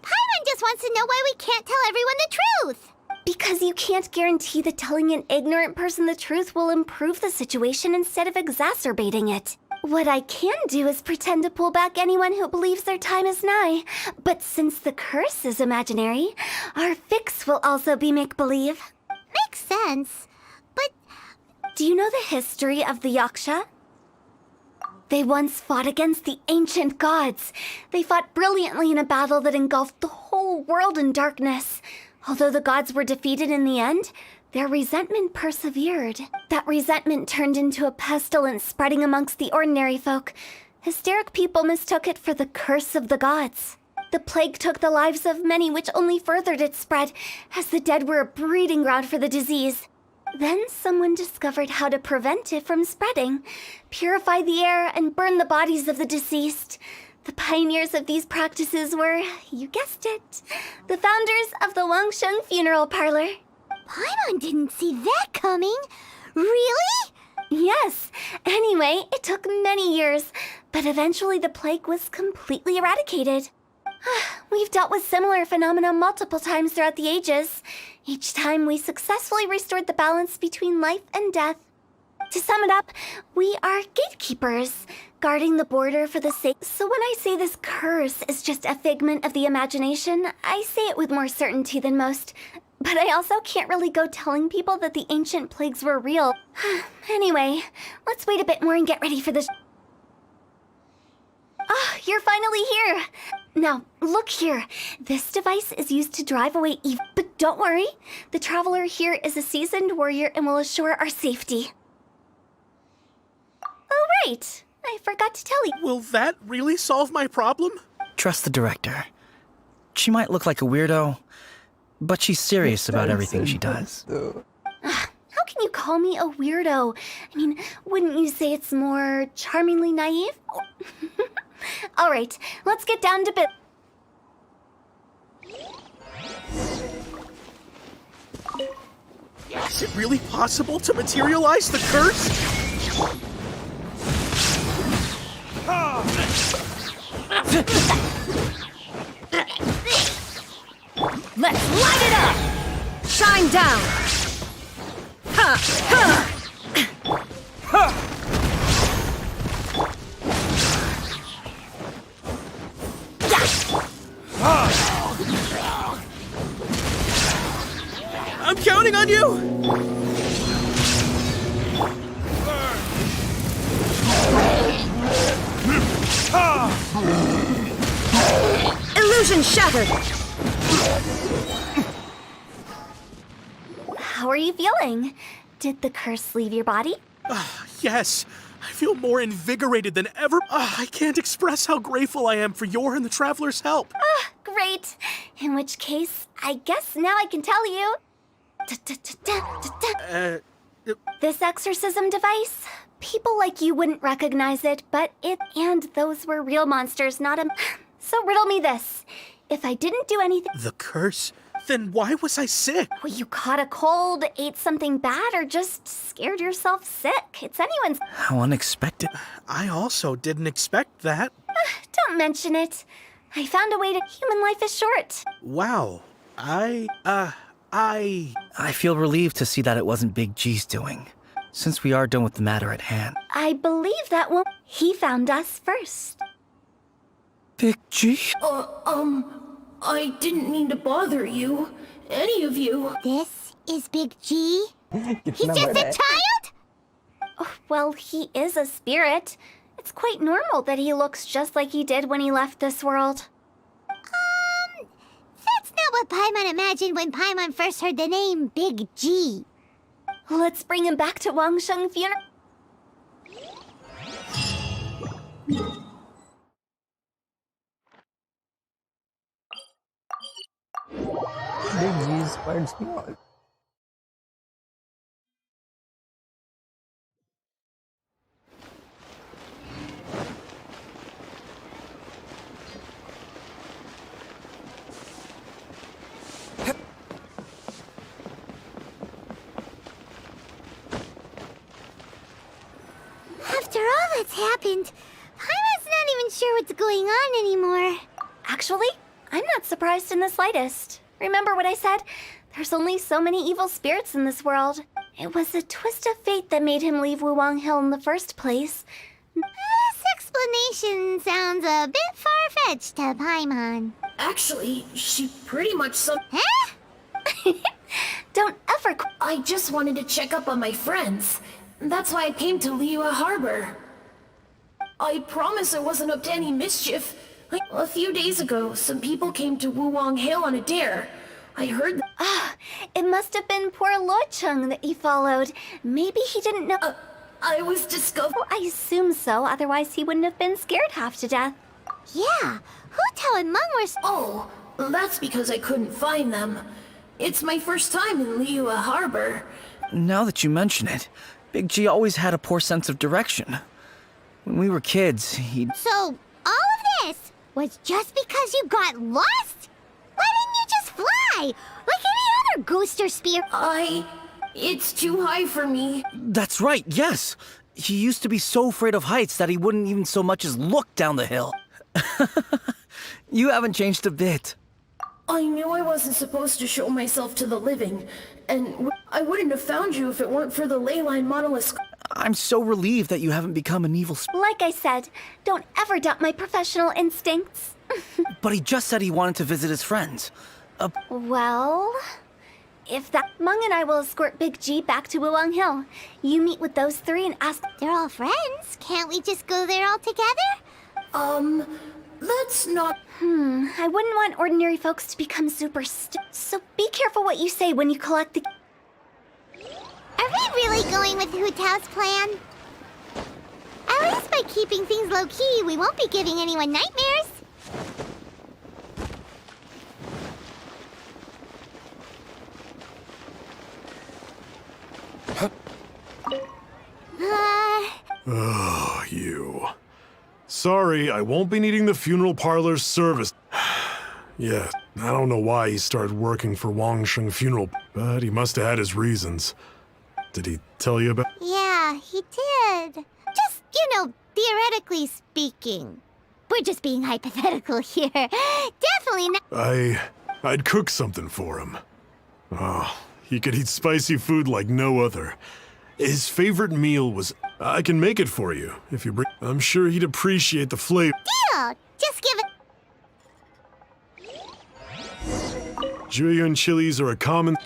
Speaker 2: Paimon just wants to know why we can't tell everyone the truth.
Speaker 5: Because you can't guarantee that telling an ignorant person the truth will improve the situation instead of exacerbating it. What I can do is pretend to pull back anyone who believes their time is nigh. But since the curse is imaginary, our fix will also be make-believe.
Speaker 2: Makes sense. But
Speaker 5: do you know the history of the Yaksha? They once fought against the ancient gods. They fought brilliantly in a battle that engulfed the whole world in darkness. Although the gods were defeated in the end, their resentment persevered. That resentment turned into a pestilence spreading amongst the ordinary folk. Hysteric people mistook it for the curse of the gods. The plague took the lives of many, which only furthered its spread, as the dead were a breeding ground for the disease. Then someone discovered how to prevent it from spreading, purify the air, and burn the bodies of the deceased. The pioneers of these practices were, you guessed it, the founders of the Wangsheng Funeral Parlor.
Speaker 2: Paimon didn't see that coming. Really?
Speaker 5: Yes. Anyway, it took many years, but eventually the plague was completely eradicated. We've dealt with similar phenomena multiple times throughout the ages. Each time we successfully restored the balance between life and death. To sum it up, we are gatekeepers, guarding the border for the sake. So when I say this curse is just a figment of the imagination, I say it with more certainty than most. But I also can't really go telling people that the ancient plagues were real. Anyway, let's wait a bit more and get ready for this. Ah, you're finally here! Now, look here. This device is used to drive away evil. But don't worry, the traveler here is a seasoned warrior and will assure our safety. Oh, right. I forgot to tell you.
Speaker 10: Will that really solve my problem?
Speaker 4: Trust the director. She might look like a weirdo, but she's serious about everything she does.
Speaker 5: How can you call me a weirdo? I mean, wouldn't you say it's more charmingly naive? All right, let's get down to business.
Speaker 10: Is it really possible to materialize the curse?
Speaker 11: Let's light it up! Shine down! Ha! Ha! Ha!
Speaker 10: I'm counting on you!
Speaker 11: Illusion shattered!
Speaker 5: How are you feeling? Did the curse leave your body?
Speaker 10: Yes, I feel more invigorated than ever. I can't express how grateful I am for your and the Traveler's help.
Speaker 5: Great. In which case, I guess now I can tell you. This exorcism device, People like you wouldn't recognize it, but and those were real monsters, not a... So riddle me this. If I didn't do anything...
Speaker 10: The curse? Then why was I sick?
Speaker 5: Well, you caught a cold, ate something bad, or just scared yourself sick. It's anyone's...
Speaker 4: How unexpected.
Speaker 10: I also didn't expect that.
Speaker 5: Don't mention it. I found a way to... Human life is short.
Speaker 10: Wow. I
Speaker 4: feel relieved to see that it wasn't Big G's doing, since we are done with the matter at hand.
Speaker 5: I believe that he found us first.
Speaker 4: Big G?
Speaker 12: I didn't mean to bother you. Any of you.
Speaker 2: This is Big G? He's just a child?
Speaker 5: Oh, well, he is a spirit. It's quite normal that he looks just like he did when he left this world.
Speaker 2: That's not what Paimon imagined when Paimon first heard the name Big G.
Speaker 5: Let's bring him back to Wangsheng Funeral.
Speaker 1: Big G is quite small.
Speaker 2: After all that's happened, Paimon's not even sure what's going on anymore.
Speaker 5: Actually, I'm not surprised in the slightest. Remember what I said? There's only so many evil spirits in this world. It was a twist of fate that made him leave Wuwang Hill in the first place.
Speaker 2: This explanation sounds a bit far-fetched to Paimon.
Speaker 12: Actually, she pretty much
Speaker 2: Huh?
Speaker 5: Don't ever...
Speaker 12: I just wanted to check up on my friends. That's why I came to Liyue Harbor. I promise I wasn't up to any mischief. A few days ago, some people came to Wuwang Hill on a dare. I heard
Speaker 5: it must have been poor Luocheng that he followed. Maybe he didn't know...
Speaker 12: I was discovered...
Speaker 5: Well, I assume so, otherwise he wouldn't have been scared half to death.
Speaker 2: Yeah, Hu Tao and Meng were...
Speaker 12: Oh, that's because I couldn't find them. It's my first time in Liyue Harbor.
Speaker 4: Now that you mention it, Big G always had a poor sense of direction. When we were kids, he'd...
Speaker 2: So, all of this was just because you got lost? Why didn't you just fly? Like any other ghost or spirit?
Speaker 12: It's too high for me.
Speaker 4: That's right, yes! He used to be so afraid of heights that he wouldn't even so much as look down the hill. You haven't changed a bit.
Speaker 12: I knew I wasn't supposed to show myself to the living, and I wouldn't have found you if it weren't for the leyline monolith.
Speaker 4: I'm so relieved that you haven't become an evil spirit.
Speaker 5: Like I said, don't ever doubt my professional instincts.
Speaker 4: But he just said he wanted to visit his friends.
Speaker 5: Well... If that... Meng and I will escort Big G back to Wuwang Hill. You meet with those three and ask...
Speaker 2: They're all friends. Can't we just go there all together?
Speaker 12: Let's not...
Speaker 5: I wouldn't want ordinary folks to become so be careful what you say when you collect the...
Speaker 2: Are we really going with Hu Tao's plan? At least by keeping things low-key, we won't be giving anyone nightmares.
Speaker 8: Oh, you. Sorry, I won't be needing the funeral parlor's service. Yeah, I don't know why he started working for Wangsheng Funeral, but he must have had his reasons. Did he tell you about...
Speaker 2: Yeah, he did. Just, theoretically speaking. We're just being hypothetical here. Definitely not...
Speaker 8: I'd cook something for him. Oh, he could eat spicy food like no other. His favorite meal was... I can make it for you, if you bring... I'm sure he'd appreciate the flavor.
Speaker 2: Deal! Just give it...
Speaker 8: Jueyun chilies are a common...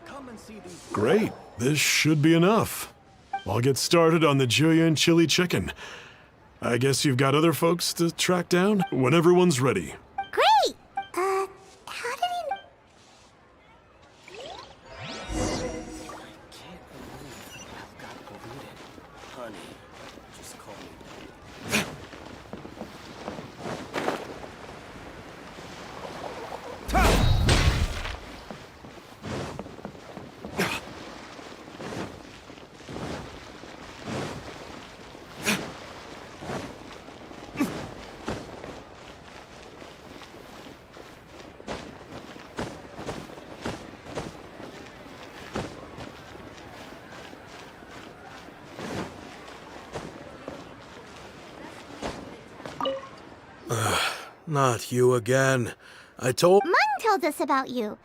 Speaker 4: Come and see these...
Speaker 8: Great, this should be enough. I'll get started on the Jueyun chili chicken. I guess you've got other folks to track down? When everyone's ready.
Speaker 2: Great! How did he know?
Speaker 4: Honey, just call me.
Speaker 10: Not you again. I told...
Speaker 2: Mung told us about you.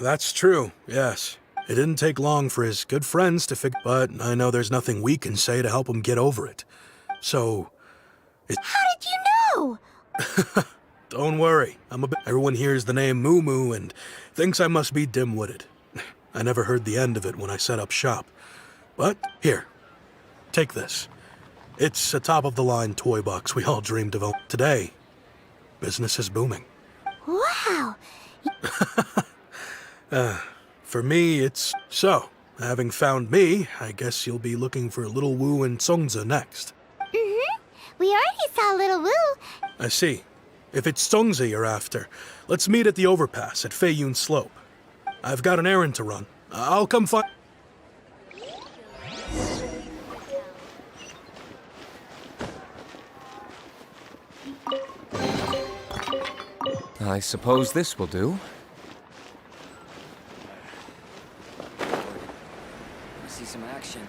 Speaker 10: That's true, yes. It didn't take long for his good friends to figure... But I know there's nothing we can say to help him get over it. So...
Speaker 2: How did you know?
Speaker 10: Don't worry. Everyone hears the name Moo Moo and thinks I must be dim-witted. I never heard the end of it when I set up shop. But here, take this. It's a top-of-the-line toy box we all dreamed of. Today, business is booming.
Speaker 2: Wow.
Speaker 10: For me, it's... So, having found me, I guess you'll be looking for Little Wu and Songza next.
Speaker 2: Mm-hmm. We already saw Little Wu.
Speaker 10: I see. If it's Songza you're after, let's meet at the overpass at Feiyun Slope. I've got an errand to run. I'll come find...
Speaker 3: I suppose this will do.
Speaker 13: See some action.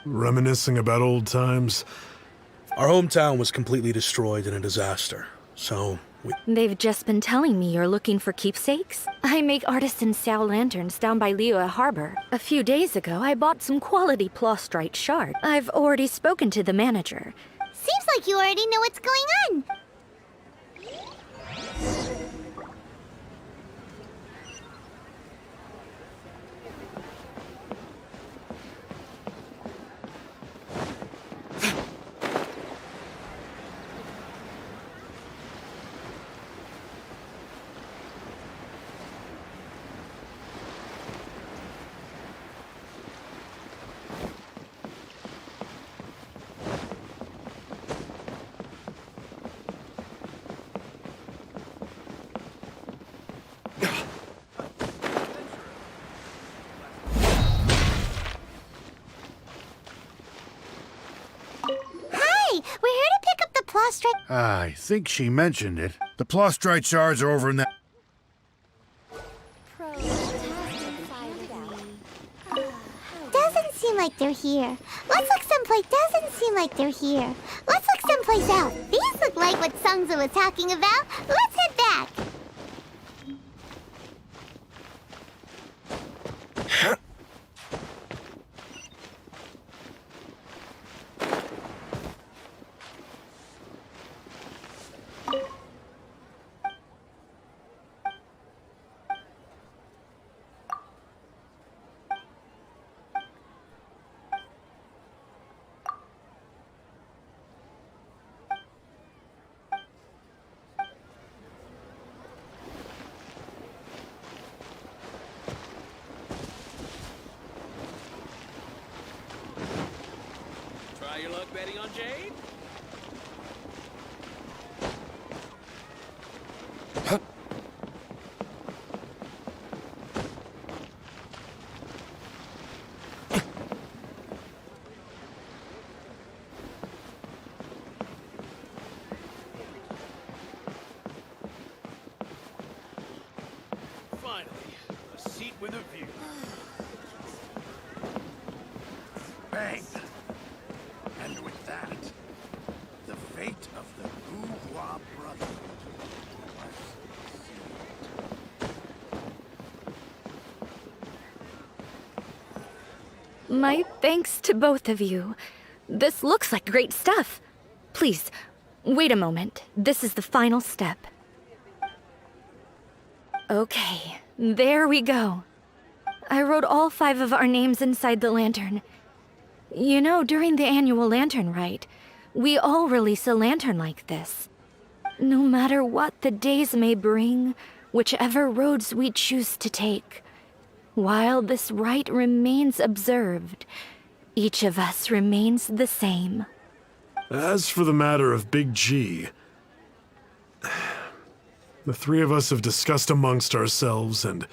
Speaker 8: Reminiscing about old times.
Speaker 10: Our hometown was completely destroyed in a disaster, so
Speaker 6: They've just been telling me you're looking for keepsakes. I make artisan Sao lanterns down by Liyue Harbor. A few days ago, I bought some quality plastrite shard. I've already spoken to the manager.
Speaker 2: Seems like you already know what's going on.
Speaker 14: I think she mentioned it. The plastrite shards are over in that...
Speaker 2: Doesn't seem like they're here. Let's look someplace. Doesn't seem like they're here. Let's look someplace else. These look like what Sungza was talking about. Let's head back.
Speaker 9: Try your luck betting on Jade? Finally, a seat with a view.
Speaker 14: Bang! And with that, the fate of the Bourgeois Brotherhood was sealed.
Speaker 6: My thanks to both of you. This looks like great stuff. Please, wait a moment. This is the final step. Okay, there we go. I wrote all 5 of our names inside the lantern. You know, during the annual lantern rite, we all release a lantern like this. No matter what the days may bring, whichever roads we choose to take. While this rite remains observed, each of us remains the same.
Speaker 8: As for the matter of Big G, the three of us have discussed amongst ourselves and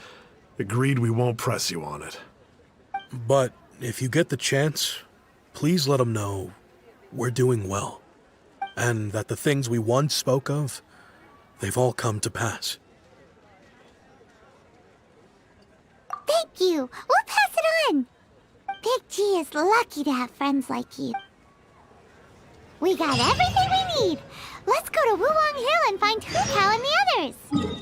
Speaker 8: agreed we won't press you on it.
Speaker 10: But if you get the chance, please let him know we're doing well, and that the things we once spoke of, they've all come to pass.
Speaker 2: Thank you. We'll pass it on. Big G is lucky to have friends like you. We got everything we need. Let's go to Wulong Hill and find Hu Tao and the others.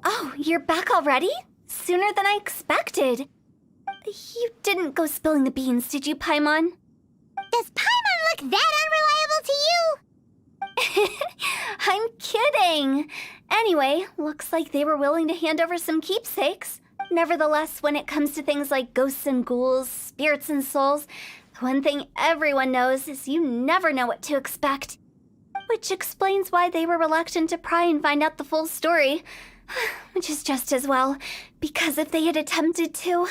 Speaker 5: Oh, you're back already? Sooner than I expected. You didn't go spilling the beans, did you, Paimon?
Speaker 2: Does Paimon look that unreliable to you?
Speaker 5: I'm kidding. Anyway, looks like they were willing to hand over some keepsakes. Nevertheless, when it comes to things like ghosts and ghouls, spirits and souls, the one thing everyone knows is you never know what to expect. Which explains why they were reluctant to pry and find out the full story. Which is just as well, because if they had attempted to,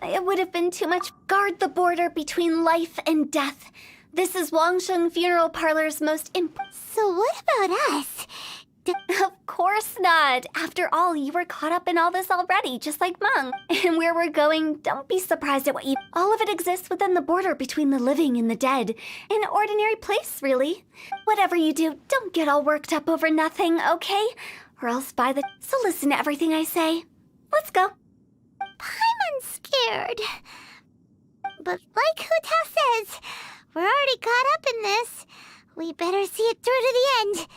Speaker 5: it would have been too much. Guard the border between life and death. This is Wangsheng Funeral Parlor's most
Speaker 2: So what about us?
Speaker 5: Of course not. After all, you were caught up in all this already, just like Meng. And where we're going, don't be surprised at what you... All of it exists within the border between the living and the dead. An ordinary place, really. Whatever you do, don't get all worked up over nothing, okay? Or else by the... So listen to everything I say. Let's go.
Speaker 2: Paimon's scared. But like Hu Tao says, we're already caught up in this. We better see it through to the end.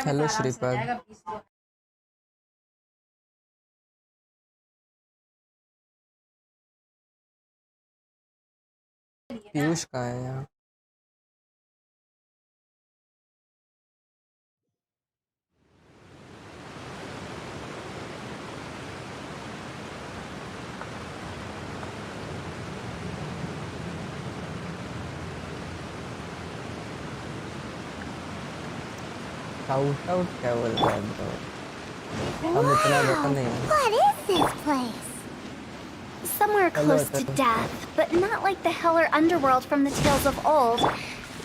Speaker 1: Hello Shripad Piyush कहाँ है यहाँ out क्या बोल रहा है तो हम इतना पता नहीं है
Speaker 2: What is this place?
Speaker 5: Somewhere close to death, but not like the hell or underworld from the tales of old.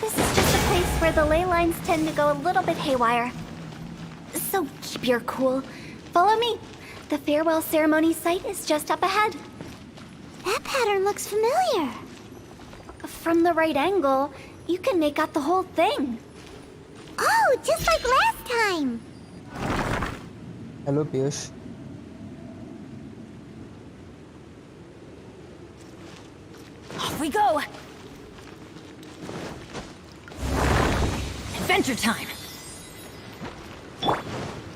Speaker 5: This is just a place where the ley lines tend to go a little bit haywire. So keep your cool. Follow me. The farewell ceremony site is just up ahead.
Speaker 2: That pattern looks familiar.
Speaker 5: From the right angle, you can make out the whole thing.
Speaker 2: Oh, just like last time.
Speaker 1: Hello Piyush
Speaker 11: Off we go! Adventure time!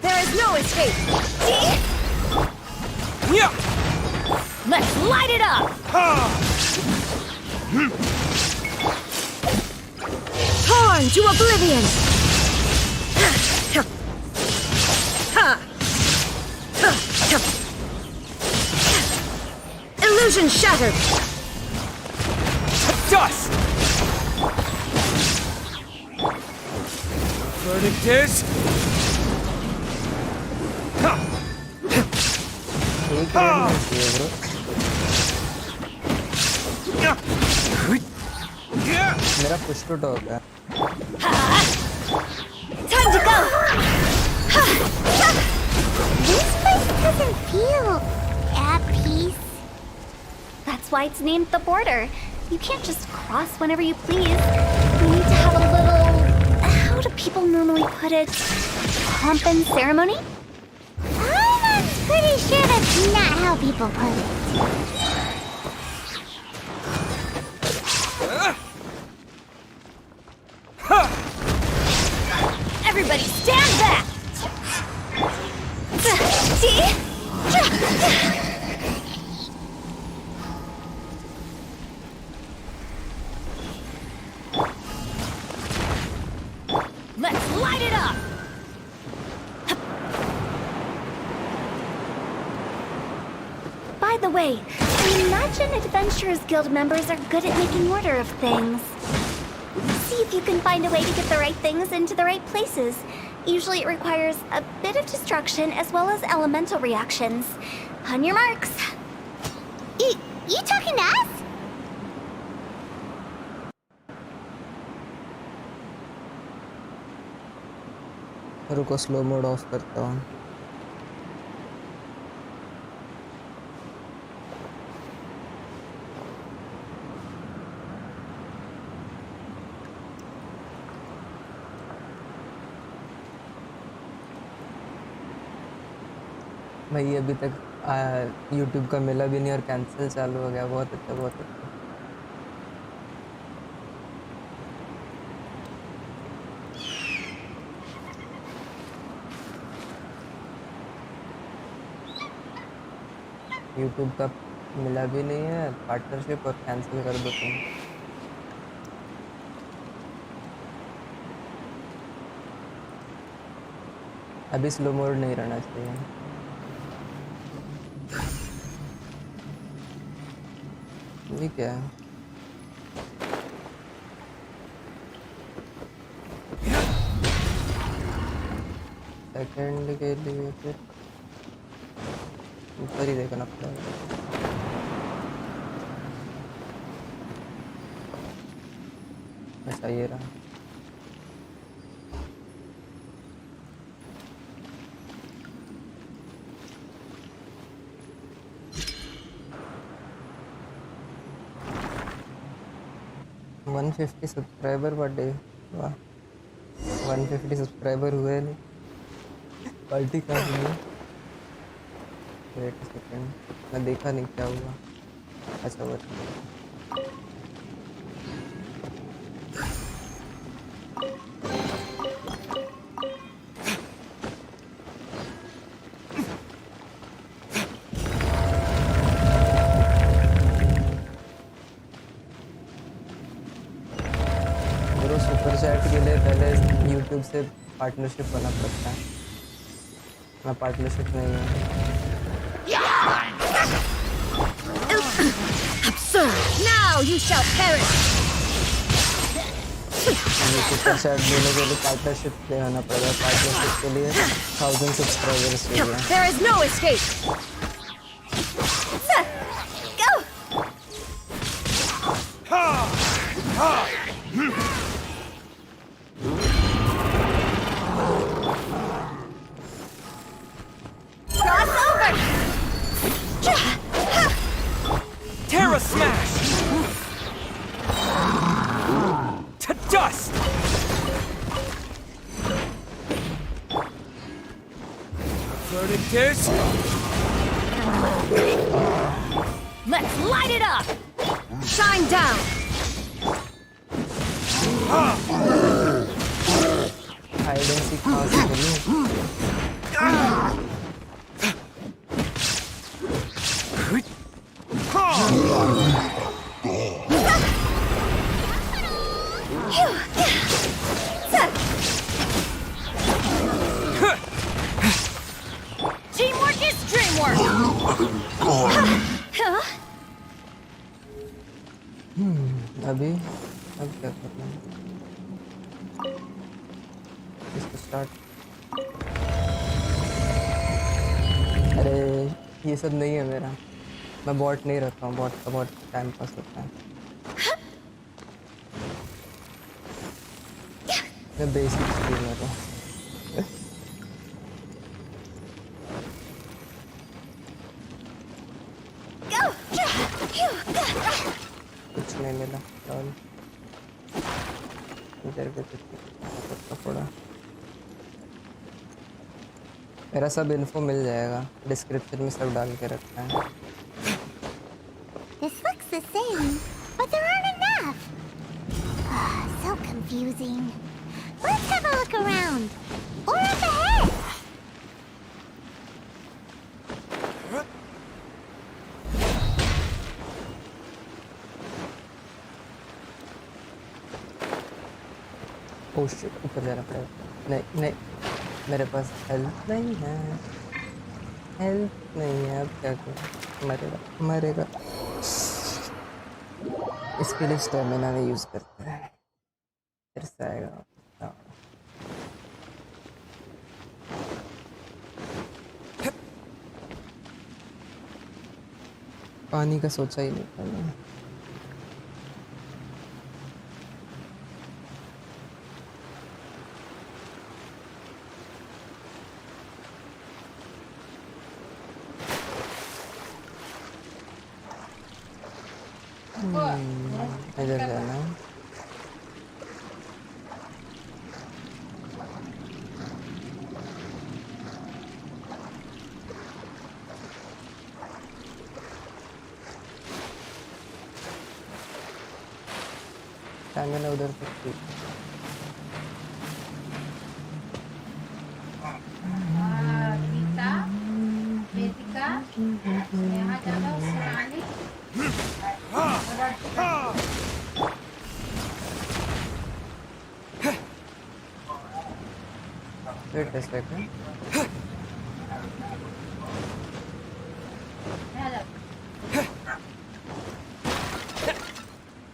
Speaker 11: There is no escape!
Speaker 4: Yeah!
Speaker 11: Let's light it up! Torn to oblivion! Illusion shattered!
Speaker 3: Dust! Verdict is...
Speaker 1: मेरा push to talk है.
Speaker 5: Time to go! This place doesn't feel at peace. That's why it's named the border. You can't just cross whenever you please. You need to have a little... How do people normally put it? Pomp and ceremony?
Speaker 2: I'm pretty sure that's not how people put it.
Speaker 11: Everybody stand back! Let's light it up!
Speaker 5: By the way, I imagine Adventurers Guild members are good at making order of things. See if you can find a way to get the right things into the right places. Usually it requires a bit of destruction as well as elemental reactions. On your marks.
Speaker 2: You talking to us?
Speaker 1: रुको slow mode of करता हूँ. भाई अभी तक YouTube का मिला भी नहीं और कैंसिल चालू हो गया. बहुत अच्छा, बहुत अच्छा. YouTube का मिला भी नहीं है पार्टनरशिप और कैंसिल कर दो तुम. अभी स्लो मोड नहीं रहना चाहिए. ये क्या है? सेकंड के लिए फिर ऊपर ही देखना पड़ेगा. ऐसा ये रहा. One 150 subscriber per day. वाह, 150 सब्सक्राइबर हुए नहीं. पार्टी कर रही है. वेट सेकंड, मैं देखा नहीं क्या हुआ. अच्छा वो सुपर चैट के लिए पहले YouTube से पार्टनरशिप करना पड़ता है. मैं पार्टनरशिप नहीं है.
Speaker 11: Absurd! Now you shall perish!
Speaker 1: Super chat देने के लिए पार्टनरशिप लेना पड़ेगा. पार्टनरशिप के लिए 1000 सब्सक्राइबर्स चाहिए.
Speaker 11: There is no escape!
Speaker 5: Go! Cross over!
Speaker 3: Terra Smash! To dust! Verdict is...
Speaker 11: Let's light it up! Shine down!
Speaker 1: Hide and seek possible.
Speaker 11: Teamwork is dreamwork!
Speaker 1: अभी अब क्या करना है? इसको स्टार्ट। अरे ये सब नहीं है मेरा, मैं बॉट नहीं रखता हूँ, बॉट का बहुत टाइम पास होता है। मैं बेसिक स्किल में हूँ। कुछ नहीं मिला लॉल। इधर पे कुछ थोड़ा मेरा सब इन्फो मिल जाएगा, डिस्क्रिप्शन में सब डाल के रखा है।
Speaker 2: This looks the same, but there aren't enough. So confusing. Let's have a look around. Or up ahead.
Speaker 1: Oh shit, ऊपर जाना पड़ेगा। नहीं नहीं, मेरे पास हेल्थ नहीं है, हेल्थ नहीं है। अब क्या करूँ? मरेगा मरेगा। इसके लिए स्टेमिना नहीं यूज़ करते हैं, फिर से आएगा। पानी का सोचा ही नहीं था मैंने। इधर जाना है। स्टैमिना उधर तक थी। Wait a second.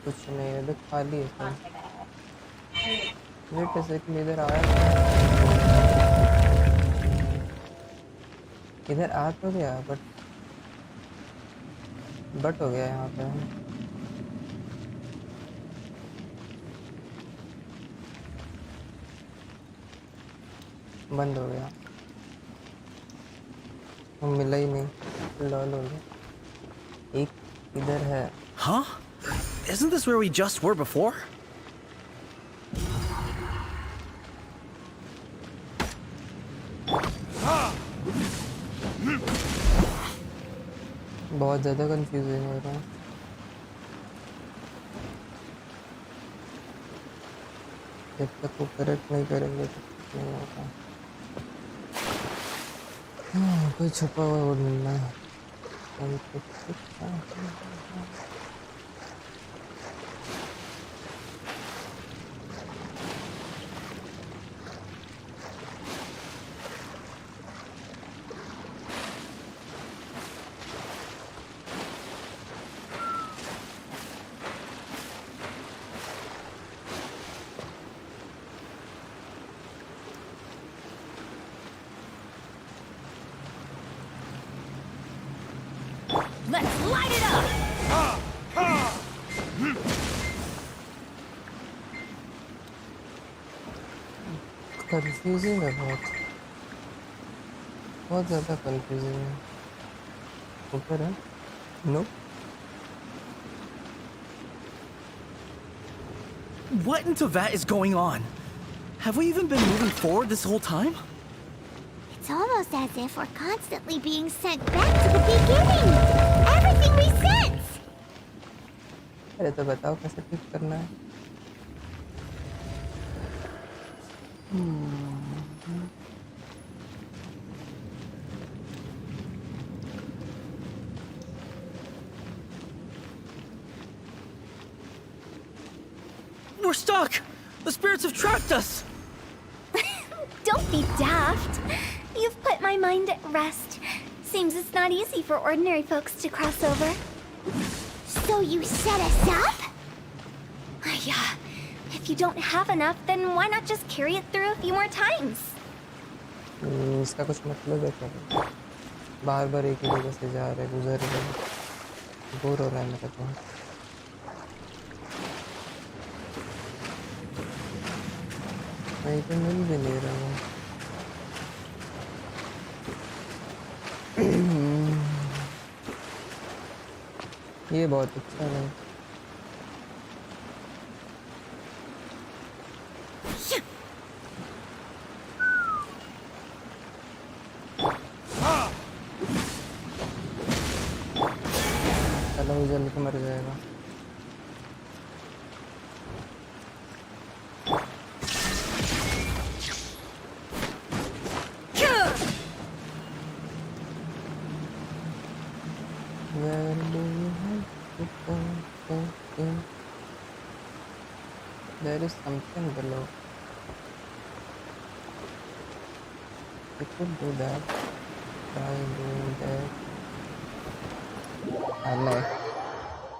Speaker 1: कुछ नहीं है, तो खाली है सब। वेट अ सेकंड, इधर आया, इधर आ तो गया बट हो गया यहाँ पे। बंद हो गया, मिला ही नहीं। लॉल हो गया। एक इधर है।
Speaker 4: Huh? Isn't this where we just were before?
Speaker 1: बहुत ज़्यादा कंफ्यूजिंग हो रहा है। जब तक वो करेक्ट नहीं करेंगे तब तक नहीं होगा। कोई छुपा हुआ वो ढूंढना है।
Speaker 11: Let's light it up!
Speaker 1: Confusing है बहुत ज़्यादा कंफ्यूजिंग है। ऊपर है? No.
Speaker 4: What in Teyvat is going on? Have we even been moving forward this whole time?
Speaker 2: It's almost as if we're constantly being sent back to the beginning. Everything resets.
Speaker 1: अरे तो बताओ कैसे ठीक करना है?
Speaker 4: We're stuck! The spirits have trapped us!
Speaker 5: Don't be daft. You've put my mind at rest. Seems it's not easy for ordinary folks to cross over.
Speaker 2: So you set us up?
Speaker 5: Yeah. If you don't have enough, then why not just carry it through a few more times?
Speaker 1: इसका कुछ मतलब है क्या? बार बार एक ही जगह से जा रहे गुजर रहे, बोर हो रहा है मेरा तो। मैं तो मिल भी नहीं रहा हूँ। ये बहुत अच्छा है। चलो वो जल के मर जाएगा। Where do you have to go? There is something below. You could do that. Try doing that. No.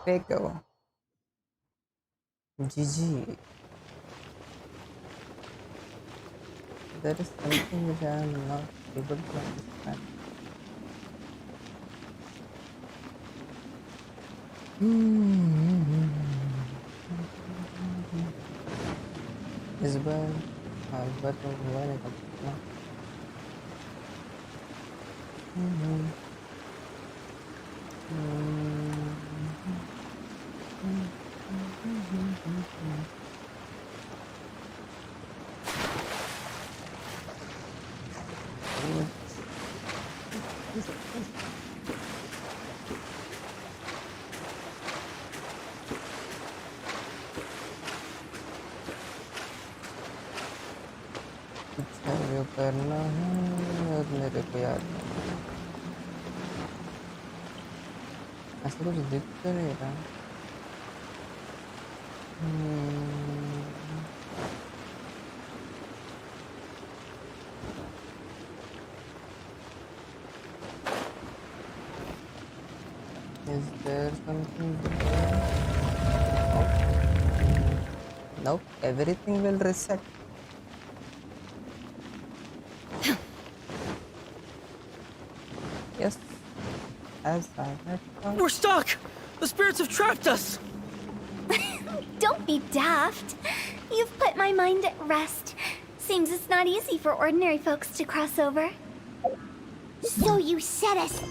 Speaker 1: Take go. GG. There is something which I am not able to understand. इस बार तो हुआ नहीं था। जो करना है और मेरे को याद नहीं। ऐसा कुछ दिख तो नहीं रहा। Is there something there? Nope. Everything will reset. Yes, as I had thought.
Speaker 4: We're stuck! The spirits have trapped us!
Speaker 5: Don't be daft. You've put my mind at rest. Seems it's not easy for ordinary folks to cross over.
Speaker 2: So you set us...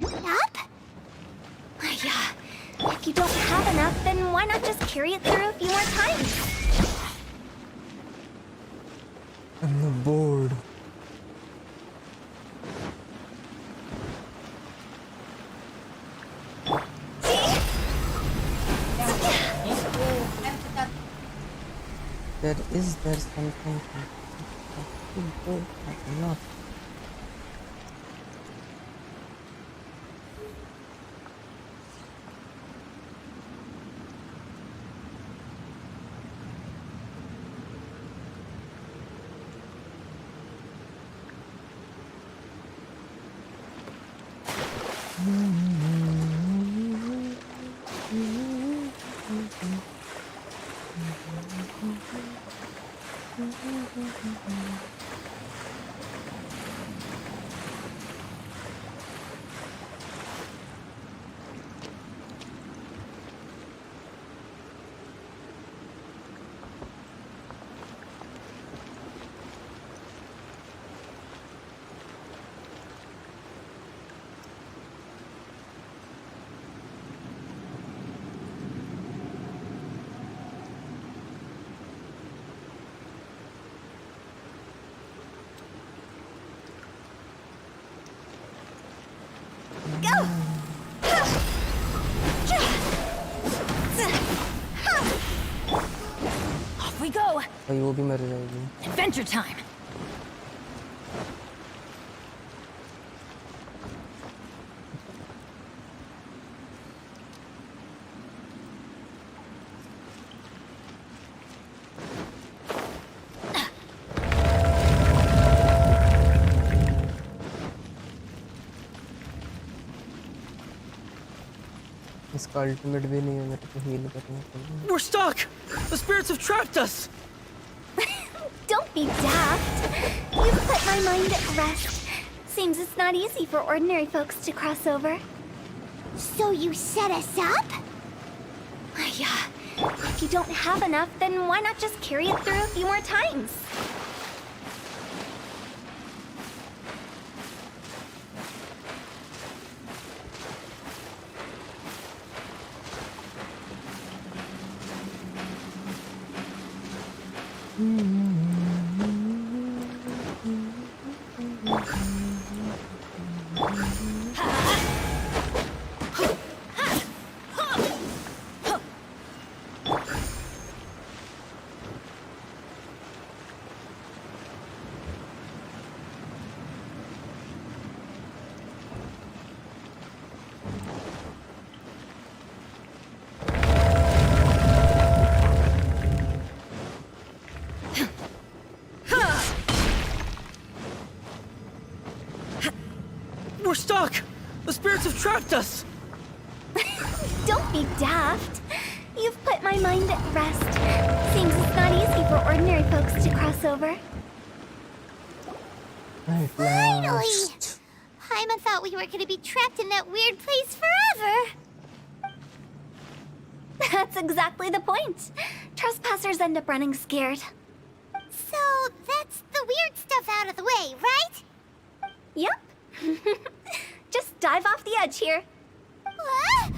Speaker 2: up?
Speaker 5: Yeah. If you don't have enough, then why not just carry it through a few more times?
Speaker 1: I'm bored. There something not.
Speaker 11: Off we go.
Speaker 1: भाई वो भी मर जाएगी।
Speaker 11: Adventure time.
Speaker 1: इसका ultimate भी नहीं है मेरे को हील करने के लिए।
Speaker 4: We're stuck! The spirits have trapped us!
Speaker 5: Don't be daft. You've put my mind at rest. Seems it's not easy for ordinary folks to cross over.
Speaker 2: So you set us up?
Speaker 5: Yeah. If you don't have enough, then why not just carry it through a few more times?
Speaker 4: We're stuck! The spirits have trapped us!
Speaker 5: Don't be daft. You've put my mind at rest. Seems it's not easy for ordinary folks to cross over.
Speaker 2: Finally! Paimon thought we were gonna be trapped in that weird place forever.
Speaker 5: That's exactly the point. Trespassers end up running scared.
Speaker 2: So that's the weird stuff out of the way, right?
Speaker 5: Yep. Just dive off the edge here.
Speaker 2: What?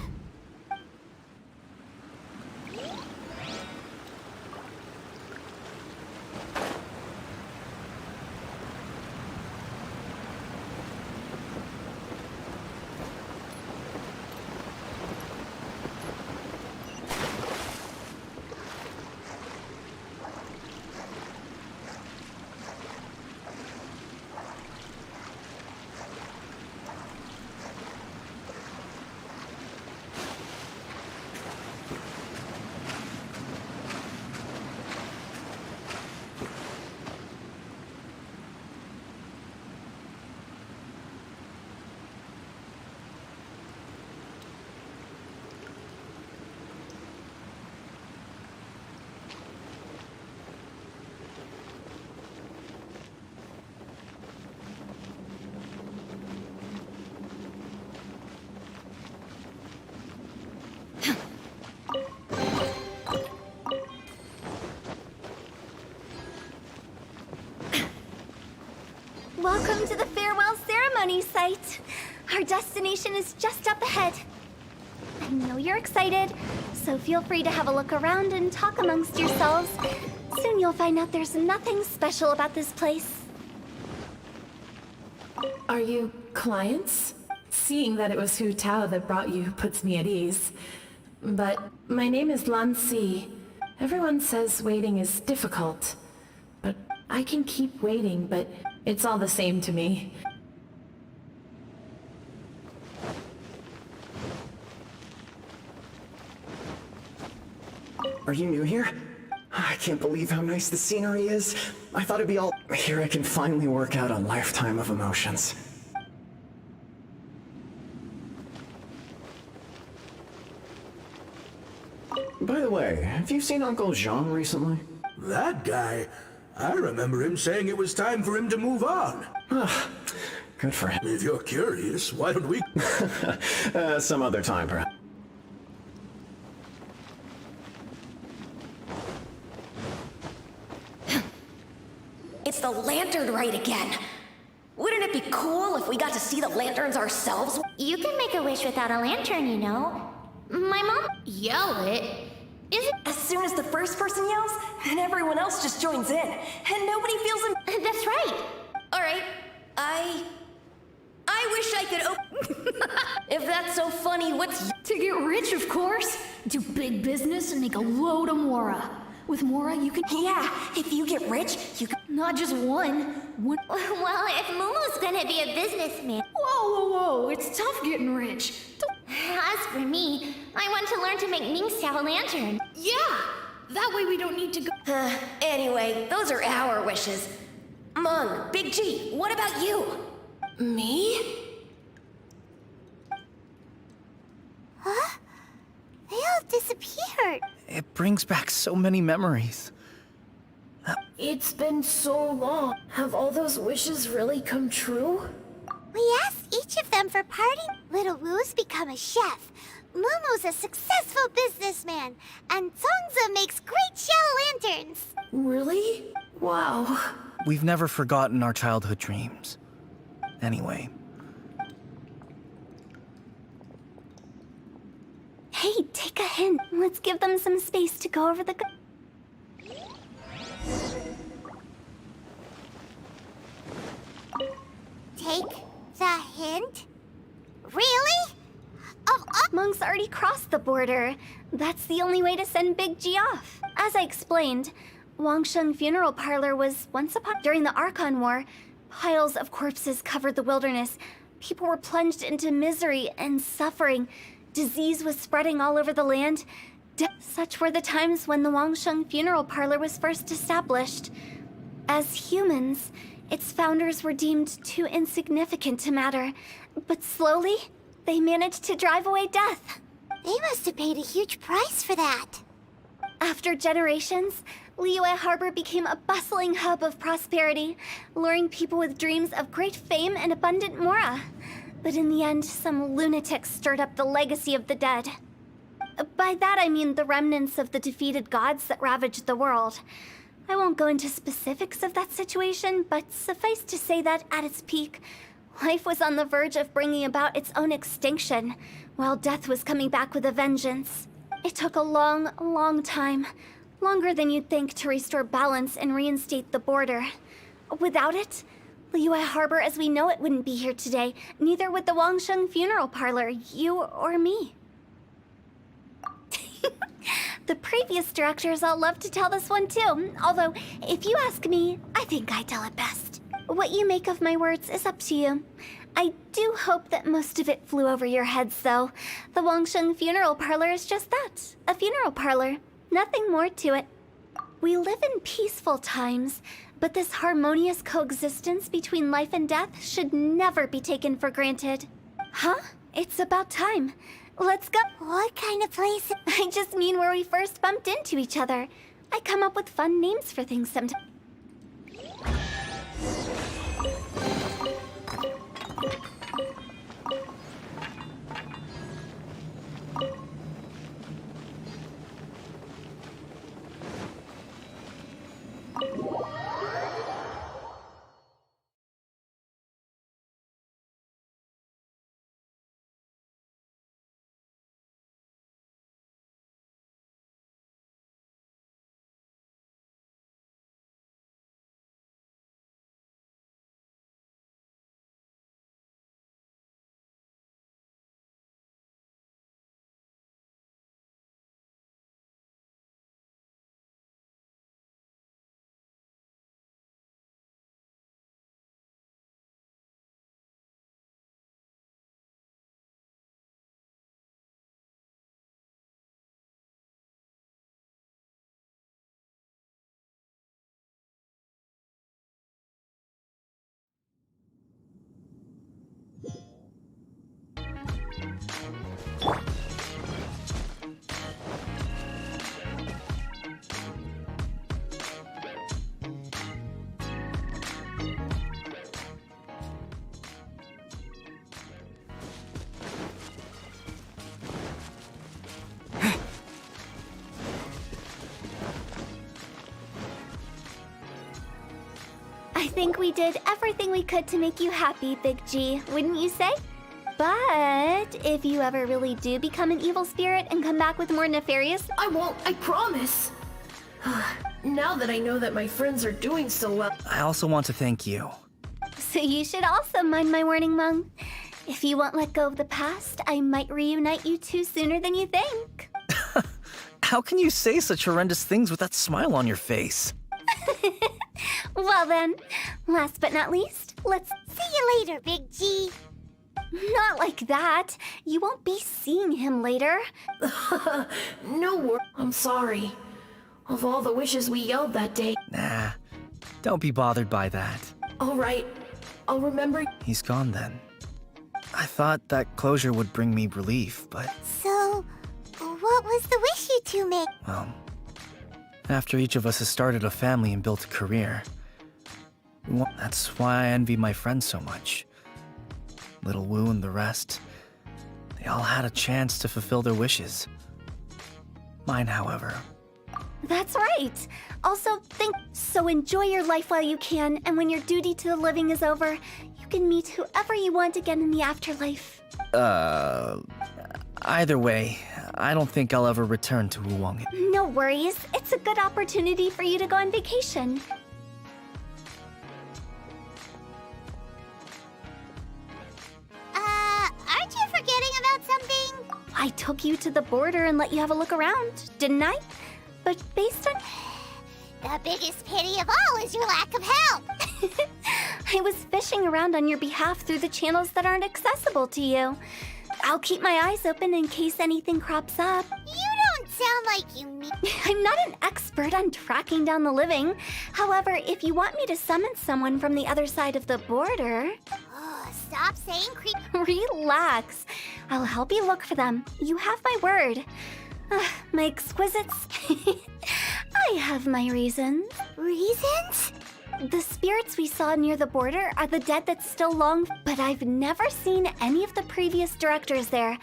Speaker 5: Welcome to the farewell ceremony site. Our destination is just up ahead. I know you're excited, so feel free to have a look around and talk amongst yourselves. Soon you'll find out there's nothing special about this place.
Speaker 12: Are you clients? Seeing that it was Hu Tao that brought you puts me at ease. But my name is Lan Si. Everyone says waiting is difficult. But I can keep waiting, but it's all the same to me.
Speaker 15: Are you new here? I can't believe how nice the scenery is. I thought it'd be all... Here I can finally work out a lifetime of emotions. By the way, have you seen Uncle Jean recently?
Speaker 9: That guy? I remember him saying it was time for him to move on.
Speaker 15: Good for him.
Speaker 9: If you're curious, why don't we...
Speaker 15: Some other time, perhaps.
Speaker 11: It's the lantern rite again. Wouldn't it be cool if we got to see the lanterns ourselves?
Speaker 2: You can make a wish without a lantern, you know. My mom yell it. Is it?
Speaker 11: As soon as the first person yells, then everyone else just joins in, and nobody feels
Speaker 2: That's right.
Speaker 11: All right, I wish I could If that's so funny, what's...
Speaker 16: To get rich, of course. Do big business and make a load of Mora. With Mora, you can...
Speaker 11: Yeah, if you get rich, you can...
Speaker 16: Not just one.
Speaker 2: Well, if Momo's gonna be a businessman...
Speaker 16: Whoa. It's tough getting rich.
Speaker 2: As for me, I want to learn to make Mingxiao lantern.
Speaker 16: Yeah! That way we don't need to go...
Speaker 11: Anyway, those are our wishes. Mung, Big G, what about you?
Speaker 12: Me?
Speaker 2: Huh?
Speaker 4: brings back so many memories.
Speaker 12: It's been so long. Have all those wishes really come true?
Speaker 2: We asked each of them for parting. Little Wu's become a chef. Mumu's a successful businessman. And Songza makes great shell lanterns.
Speaker 12: Really? Wow.
Speaker 4: We've never forgotten our childhood dreams. Anyway.
Speaker 5: Hey, take a hint. Let's give them some space to go over the...
Speaker 2: Take the hint? Really?
Speaker 5: Monk's already crossed the border. That's the only way to send Big G off. As I explained, Wangsheng Funeral Parlor was once upon... During the Archon War, piles of corpses covered the wilderness. People were plunged into misery and suffering. Disease was spreading all over the land. Such were the times when the Wangsheng Funeral Parlor was first established. As humans, its founders were deemed too insignificant to matter. But slowly, they managed to drive away death.
Speaker 2: They must have paid a huge price for that.
Speaker 5: After generations, Liyue Harbor became a bustling hub of prosperity, luring people with dreams of great fame and abundant mora. But in the end, some lunatics stirred up the legacy of the dead. By that I mean the remnants of the defeated gods that ravaged the world. I won't go into specifics of that situation, but suffice to say that at its peak, life was on the verge of bringing about its own extinction, while death was coming back with a vengeance. It took a long, long time, longer than you'd think, to restore balance and reinstate the border. Without it, Liyue Harbor as we know it wouldn't be here today, neither would the Wangsheng Funeral Parlor, you or me. The previous directors all love to tell this one too, although, if you ask me, I think I tell it best. What you make of my words is up to you. I do hope that most of it flew over your heads, though. The Wangsheng Funeral Parlor is just that, a funeral parlor. Nothing more to it. We live in peaceful times, but this harmonious coexistence between life and death should never be taken for granted. Huh? It's about time. Let's go.
Speaker 2: What kind of place?
Speaker 5: I just mean where we first bumped into each other. I come up with fun names for things sometimes. I think we did everything we could to make you happy, Big G, wouldn't you say? But if you ever really do become an evil spirit and come back with more nefarious...
Speaker 12: I won't, I promise! Now that I know that my friends are doing so well...
Speaker 4: I also want to thank you.
Speaker 5: So you should also mind my warning, Mung. If you won't let go of the past, I might reunite you two sooner than you think.
Speaker 4: How can you say such horrendous things with that smile on your face?
Speaker 5: Well then, last but not least, let's...
Speaker 2: See you later, Big G.
Speaker 5: Not like that. You won't be seeing him later.
Speaker 12: No worries. I'm sorry. Of all the wishes we yelled that day...
Speaker 4: Nah, don't be bothered by that.
Speaker 12: All right, I'll remember...
Speaker 4: He's gone then. I thought that closure would bring me relief, but...
Speaker 2: So, what was the wish you two made?
Speaker 4: Well, After each of us has started a family and built a career. That's why I envy my friends so much. Little Wu and the rest, they all had a chance to fulfill their wishes. Mine, however.
Speaker 5: That's right. Also, so enjoy your life while you can, and when your duty to the living is over, you can meet whoever you want again in the afterlife.
Speaker 4: Either way, I don't think I'll ever return to Wulong.
Speaker 5: No worries. It's a good opportunity for you to go on vacation.
Speaker 2: Aren't you forgetting about something?
Speaker 5: I took you to the border and let you have a look around, didn't I? But based on...
Speaker 2: The biggest pity of all is your lack of help.
Speaker 5: I was fishing around on your behalf through the channels that aren't accessible to you. I'll keep my eyes open in case anything crops up.
Speaker 2: You don't sound like you mean...
Speaker 5: I'm not an expert on tracking down the living. However, if you want me to summon someone from the other side of the border...
Speaker 2: Oh, stop saying creep...
Speaker 5: Relax. I'll help you look for them. You have my word. My exquisites... I have my reasons.
Speaker 2: Reasons?
Speaker 5: The spirits we saw near the border are the dead that still long, but I've never seen any of the previous directors there.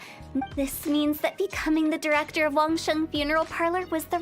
Speaker 5: This means that becoming the director of Wangsheng Funeral Parlor was the...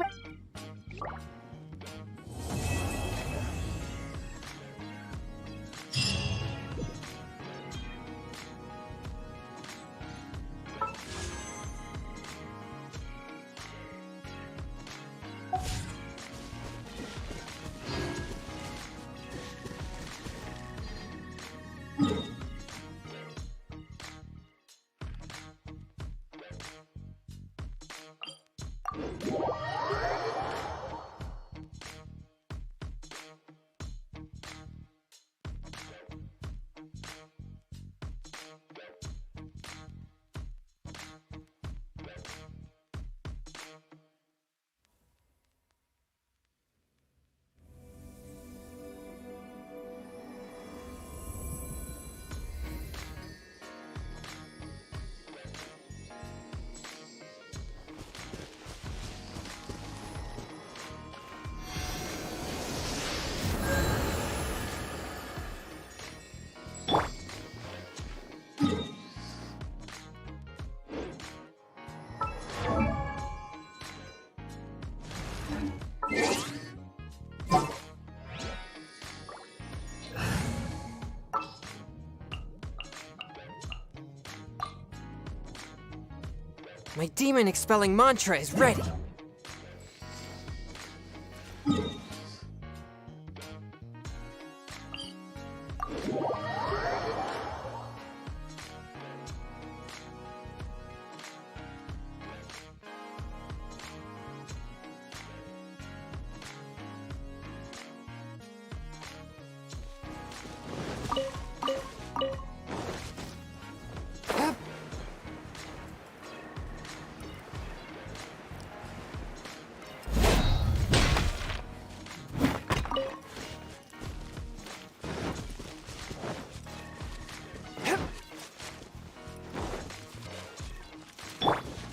Speaker 17: My demon expelling mantra is ready.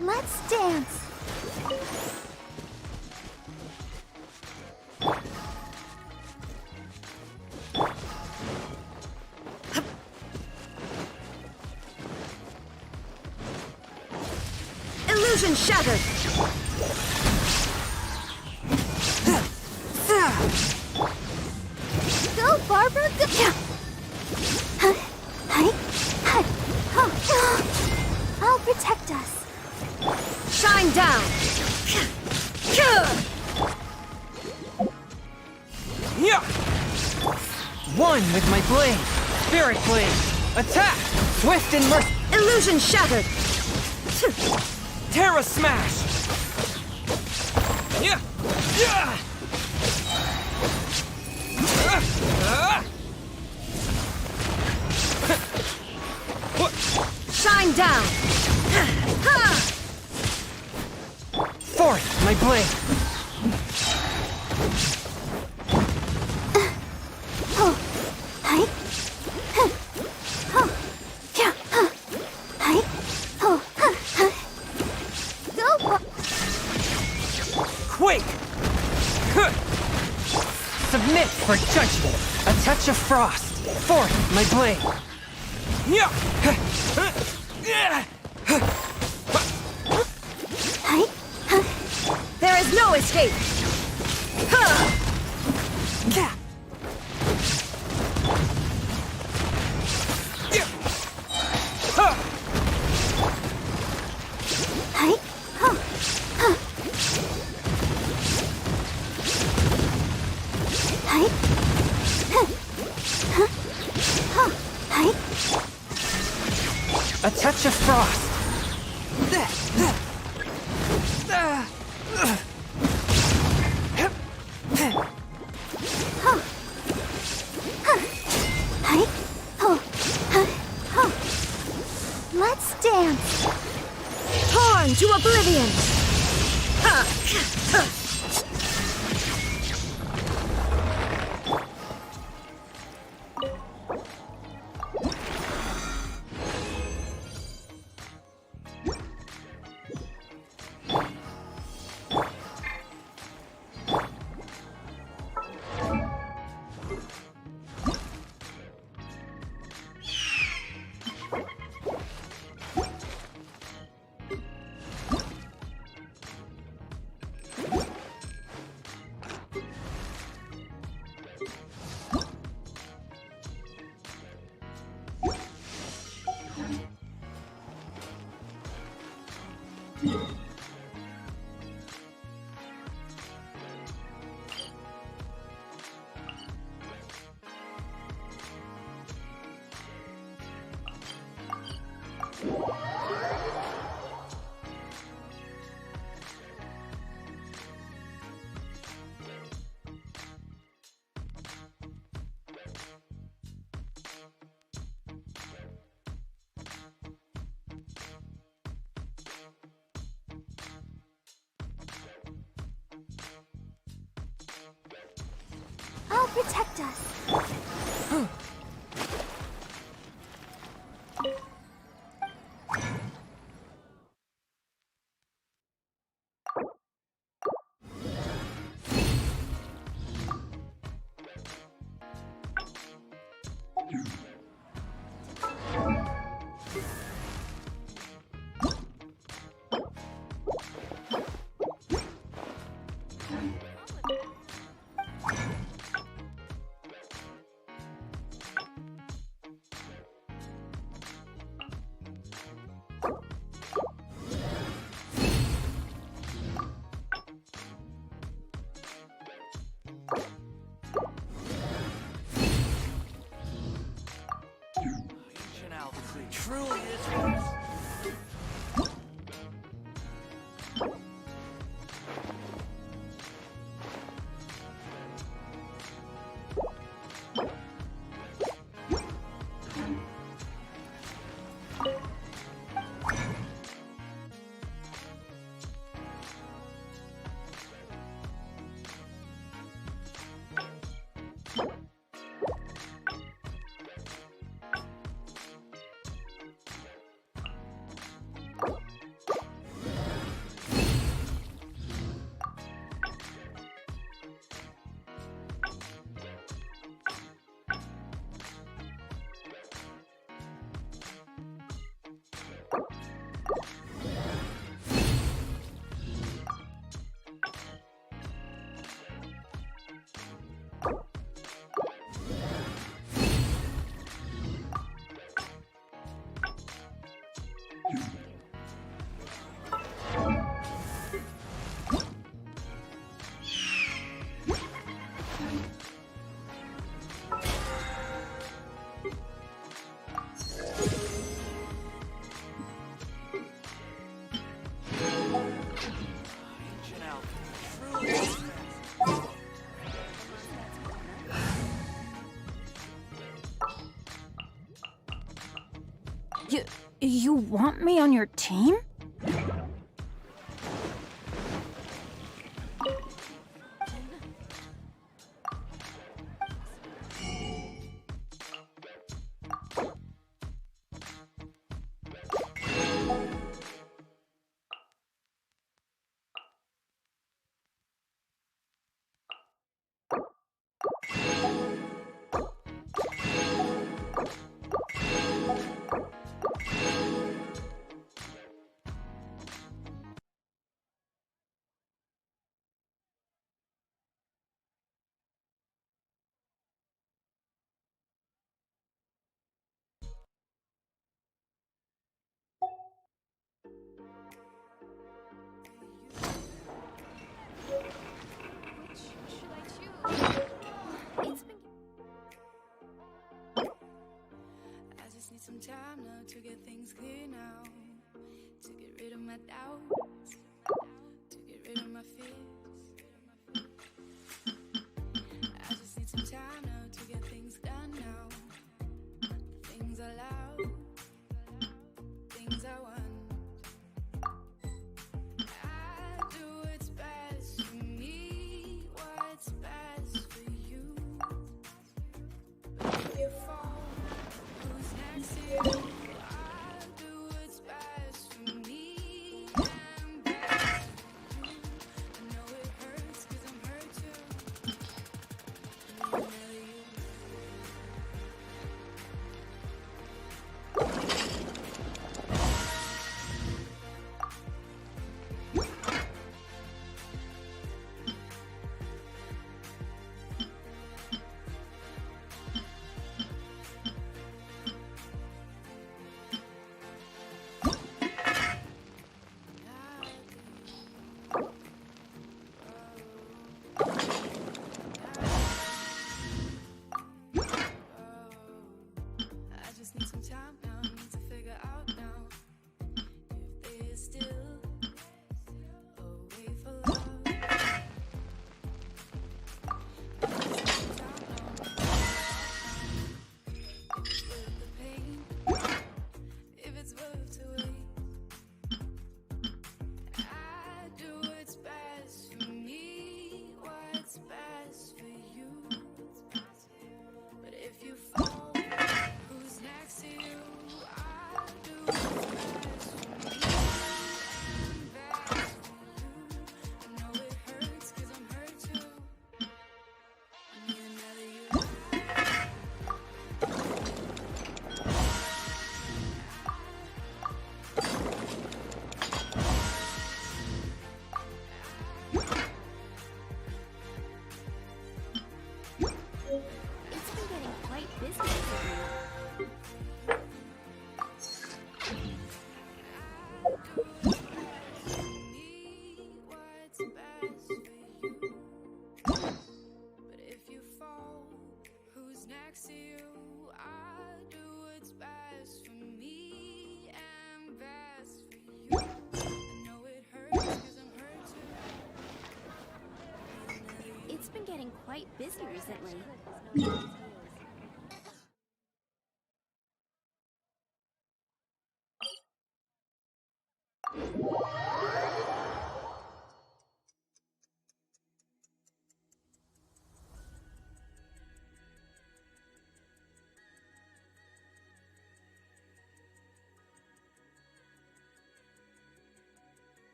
Speaker 2: Let's dance.
Speaker 6: Illusion shattered!
Speaker 2: Go, Barbara, go! I'll protect us.
Speaker 6: Shine down!
Speaker 17: Yeah! One with my blade. Spirit blade. Attack! Swift and mercy.
Speaker 6: Illusion shattered!
Speaker 17: Terra smash! Yeah! Yeah!
Speaker 6: Shine down!
Speaker 17: Forth, my blade! Quake! Frost! Forth, my blade!
Speaker 6: There is no escape!
Speaker 17: A touch of frost!
Speaker 2: Let's dance.
Speaker 6: Torn to oblivion!
Speaker 2: I'll protect us.
Speaker 4: Truly is.
Speaker 6: You want me on your team?
Speaker 18: now to get things clear now. To get rid of my doubts. To get rid of my fears. I just need some time now to get things done now. Things are loud. Things I want. I do what's best for me. What's best for you. But if you fall, who's next to you? I do what's best for me. And best for you. I know it hurts 'cause I'm hurt too. And you know you. I just need some time now, need to figure out now if there's still a way for love. I need some time now, if it's worth the pain, if it's worth to wait. I do what's best for me, what's best for you. But if you fall, who's next to you? I do what's best for me and best for you. I know it hurts 'cause I'm hurt too. I need another you.
Speaker 5: It's been getting quite busy lately.
Speaker 18: What's best for you? But if you fall, who's next to you? I do what's best for me and best for you. I know it hurts 'cause I'm hurt too.
Speaker 5: It's been getting quite busy recently.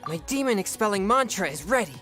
Speaker 17: My demon expelling mantra is ready.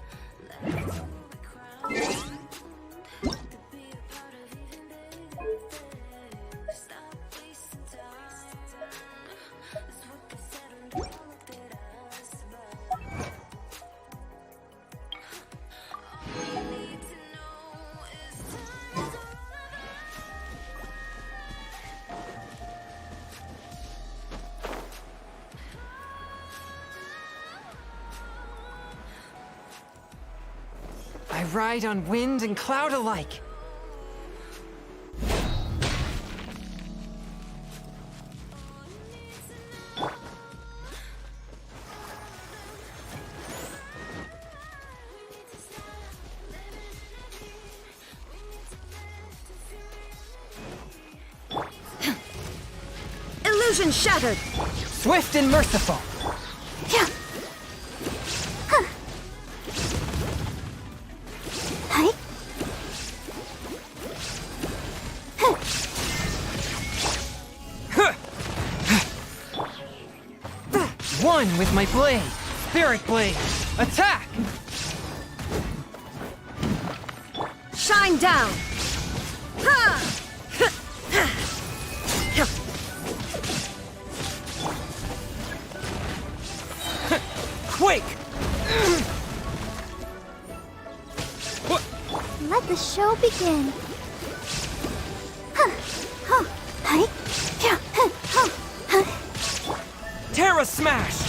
Speaker 17: I ride on wind and cloud alike.
Speaker 6: Illusion shattered!
Speaker 17: Swift and merciful.
Speaker 2: Yeah. Huh. Hi.
Speaker 17: One with my blade. Spirit blade. Attack!
Speaker 6: Shine down! Ha!
Speaker 17: Quake!
Speaker 2: Let the show begin.
Speaker 17: Terra Smash!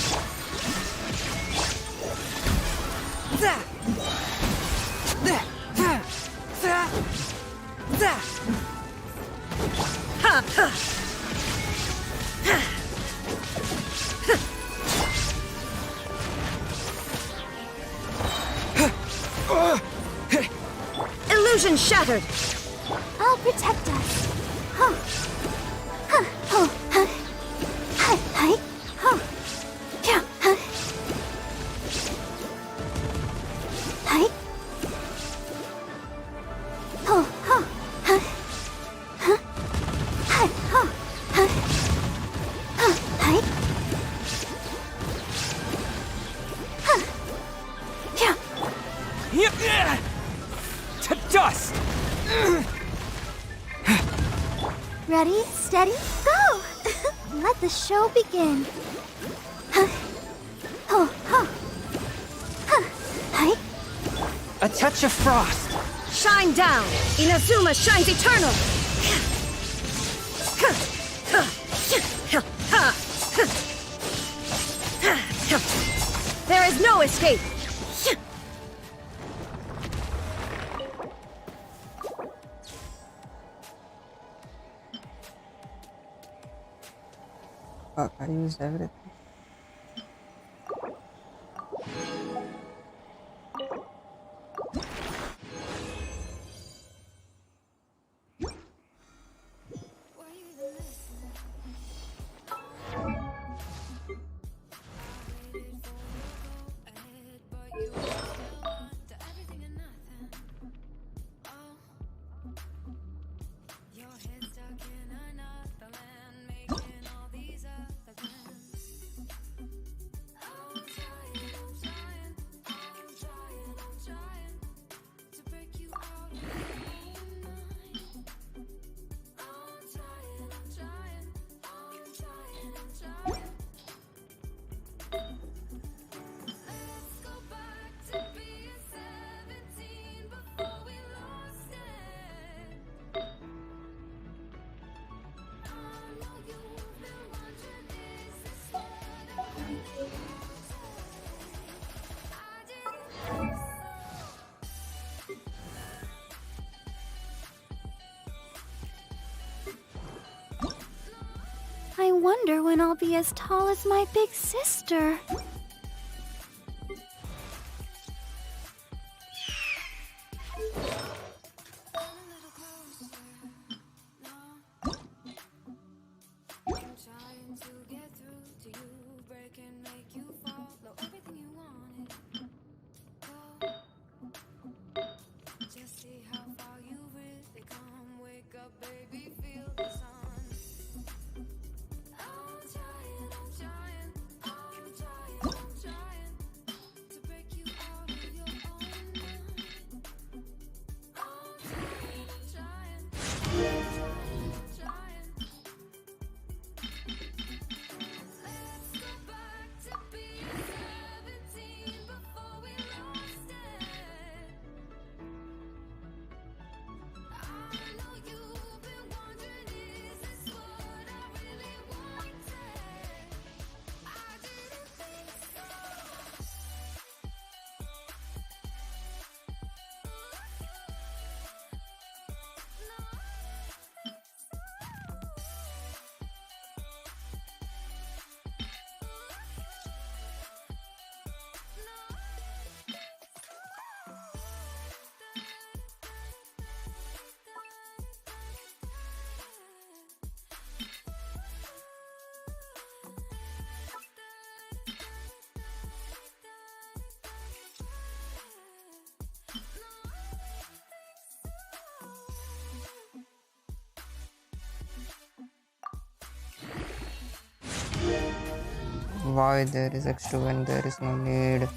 Speaker 6: Illusion shattered!
Speaker 2: I'll protect us.
Speaker 17: To dust!
Speaker 2: Ready, steady, go! Let the show begin.
Speaker 17: A touch of frost!
Speaker 6: Shine down! Inazuma shines eternal! There is no escape!
Speaker 1: Fuck, I used everything.
Speaker 2: I wonder when I'll be as tall as my big sister.
Speaker 1: Why there is extra when there is no need?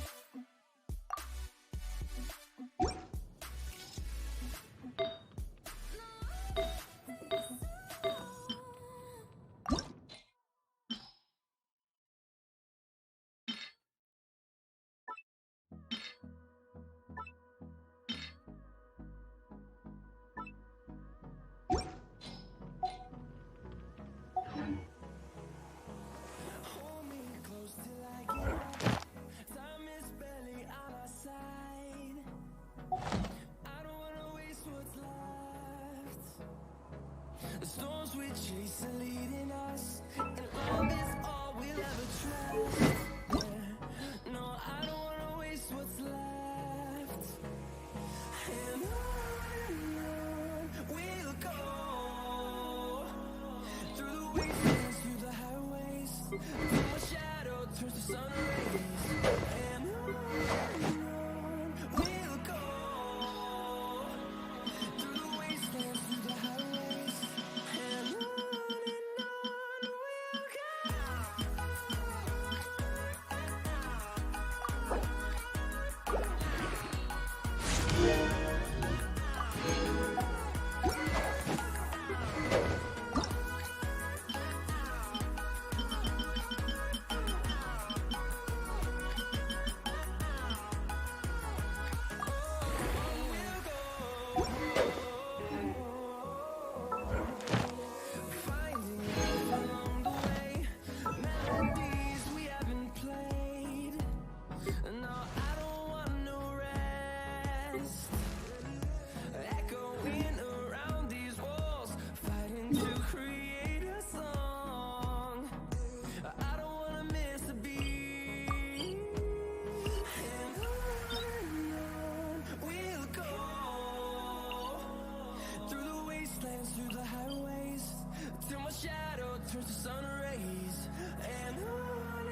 Speaker 18: The storms we chase are leading us, and love is all we'll ever trust. Yeah. No, I don't wanna waste what's left. And on we'll go, through the wastelands, through the highways, till my shadow turns to sun rays. And on we'll go, through the wastelands, through the highways, and on we'll through the highways, till my shadow turns to sun rays. And on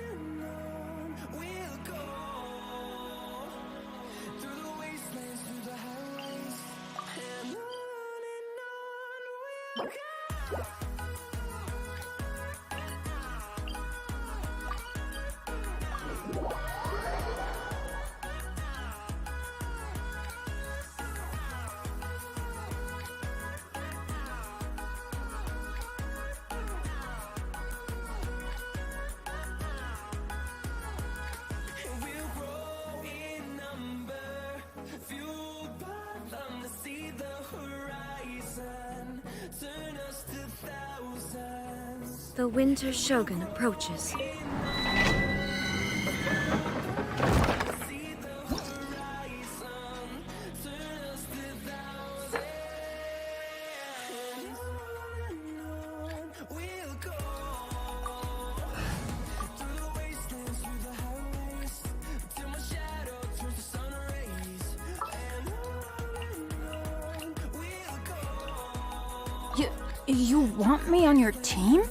Speaker 18: we'll go, through the wastelands, through the highways, and on we'll go. We'll grow in number, fueled by them to see the horizon, turn us to thousands.
Speaker 6: The Winter Shogun approaches.
Speaker 16: You want me on your team?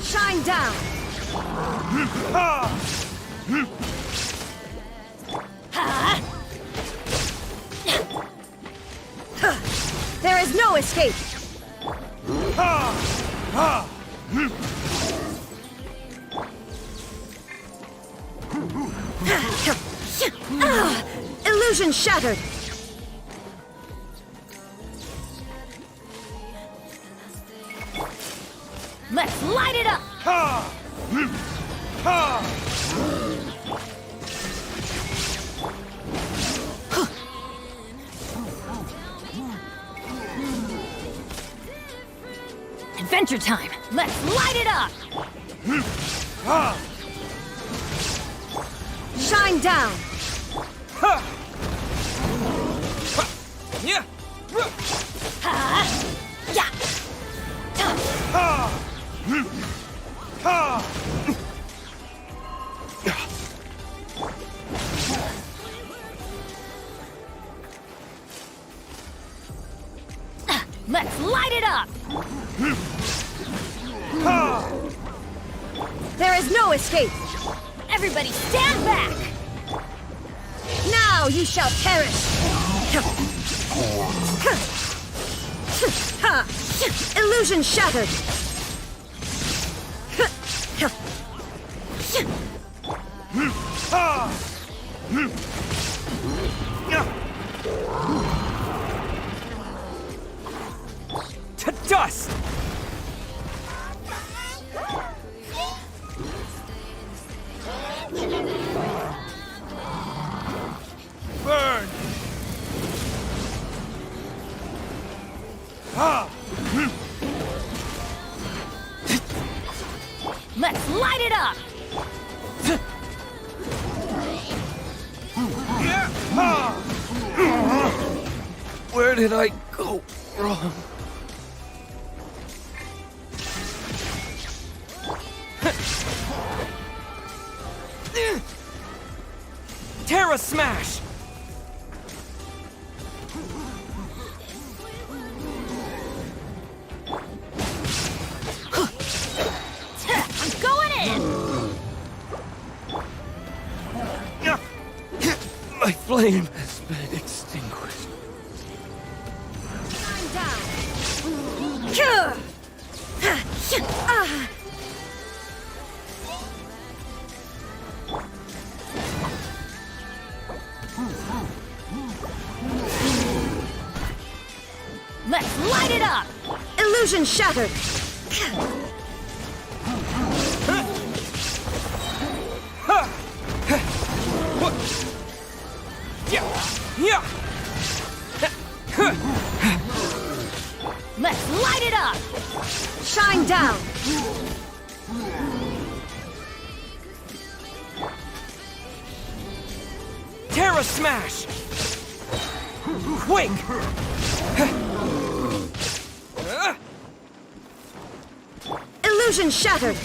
Speaker 6: Shine down! There is no escape! Illusion shattered! Let's light it up! Adventure time! Let's light it up! Shine down!
Speaker 3: Yeah!
Speaker 6: Yeah! Let's light it up! There is no escape! Everybody stand back! Now you shall perish! Illusion shattered!
Speaker 3: To dust! Burn!
Speaker 6: Let's light it up!
Speaker 3: Where did I go wrong? Terra Smash!
Speaker 6: I'm going in!
Speaker 3: My flame has been extinguished.
Speaker 6: Let's light it up! Illusion shattered! Let's light it up! Shine down!
Speaker 3: Terra Smash! Wake!
Speaker 6: Illusion shattered!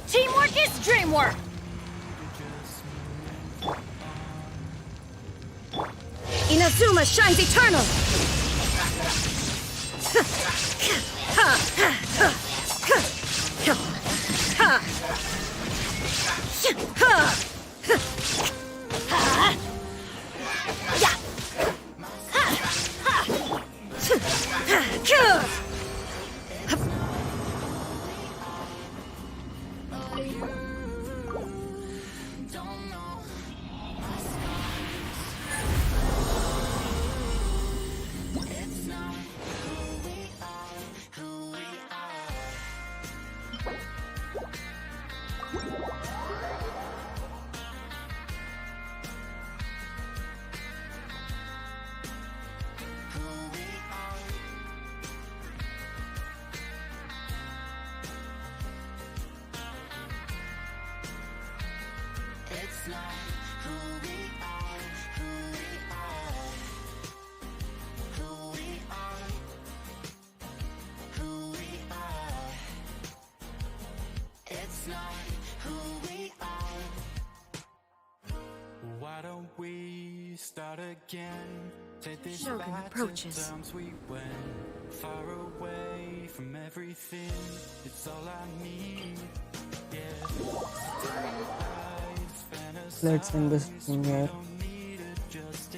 Speaker 6: Teamwork is dreamwork! Inazuma shines eternal!
Speaker 18: Why don't we start again? Take this
Speaker 6: Shogun
Speaker 18: back
Speaker 6: approaches.
Speaker 18: to times we went far away from everything. It's all I need. Yeah.
Speaker 1: Let's end this thing here.
Speaker 18: Don't need it just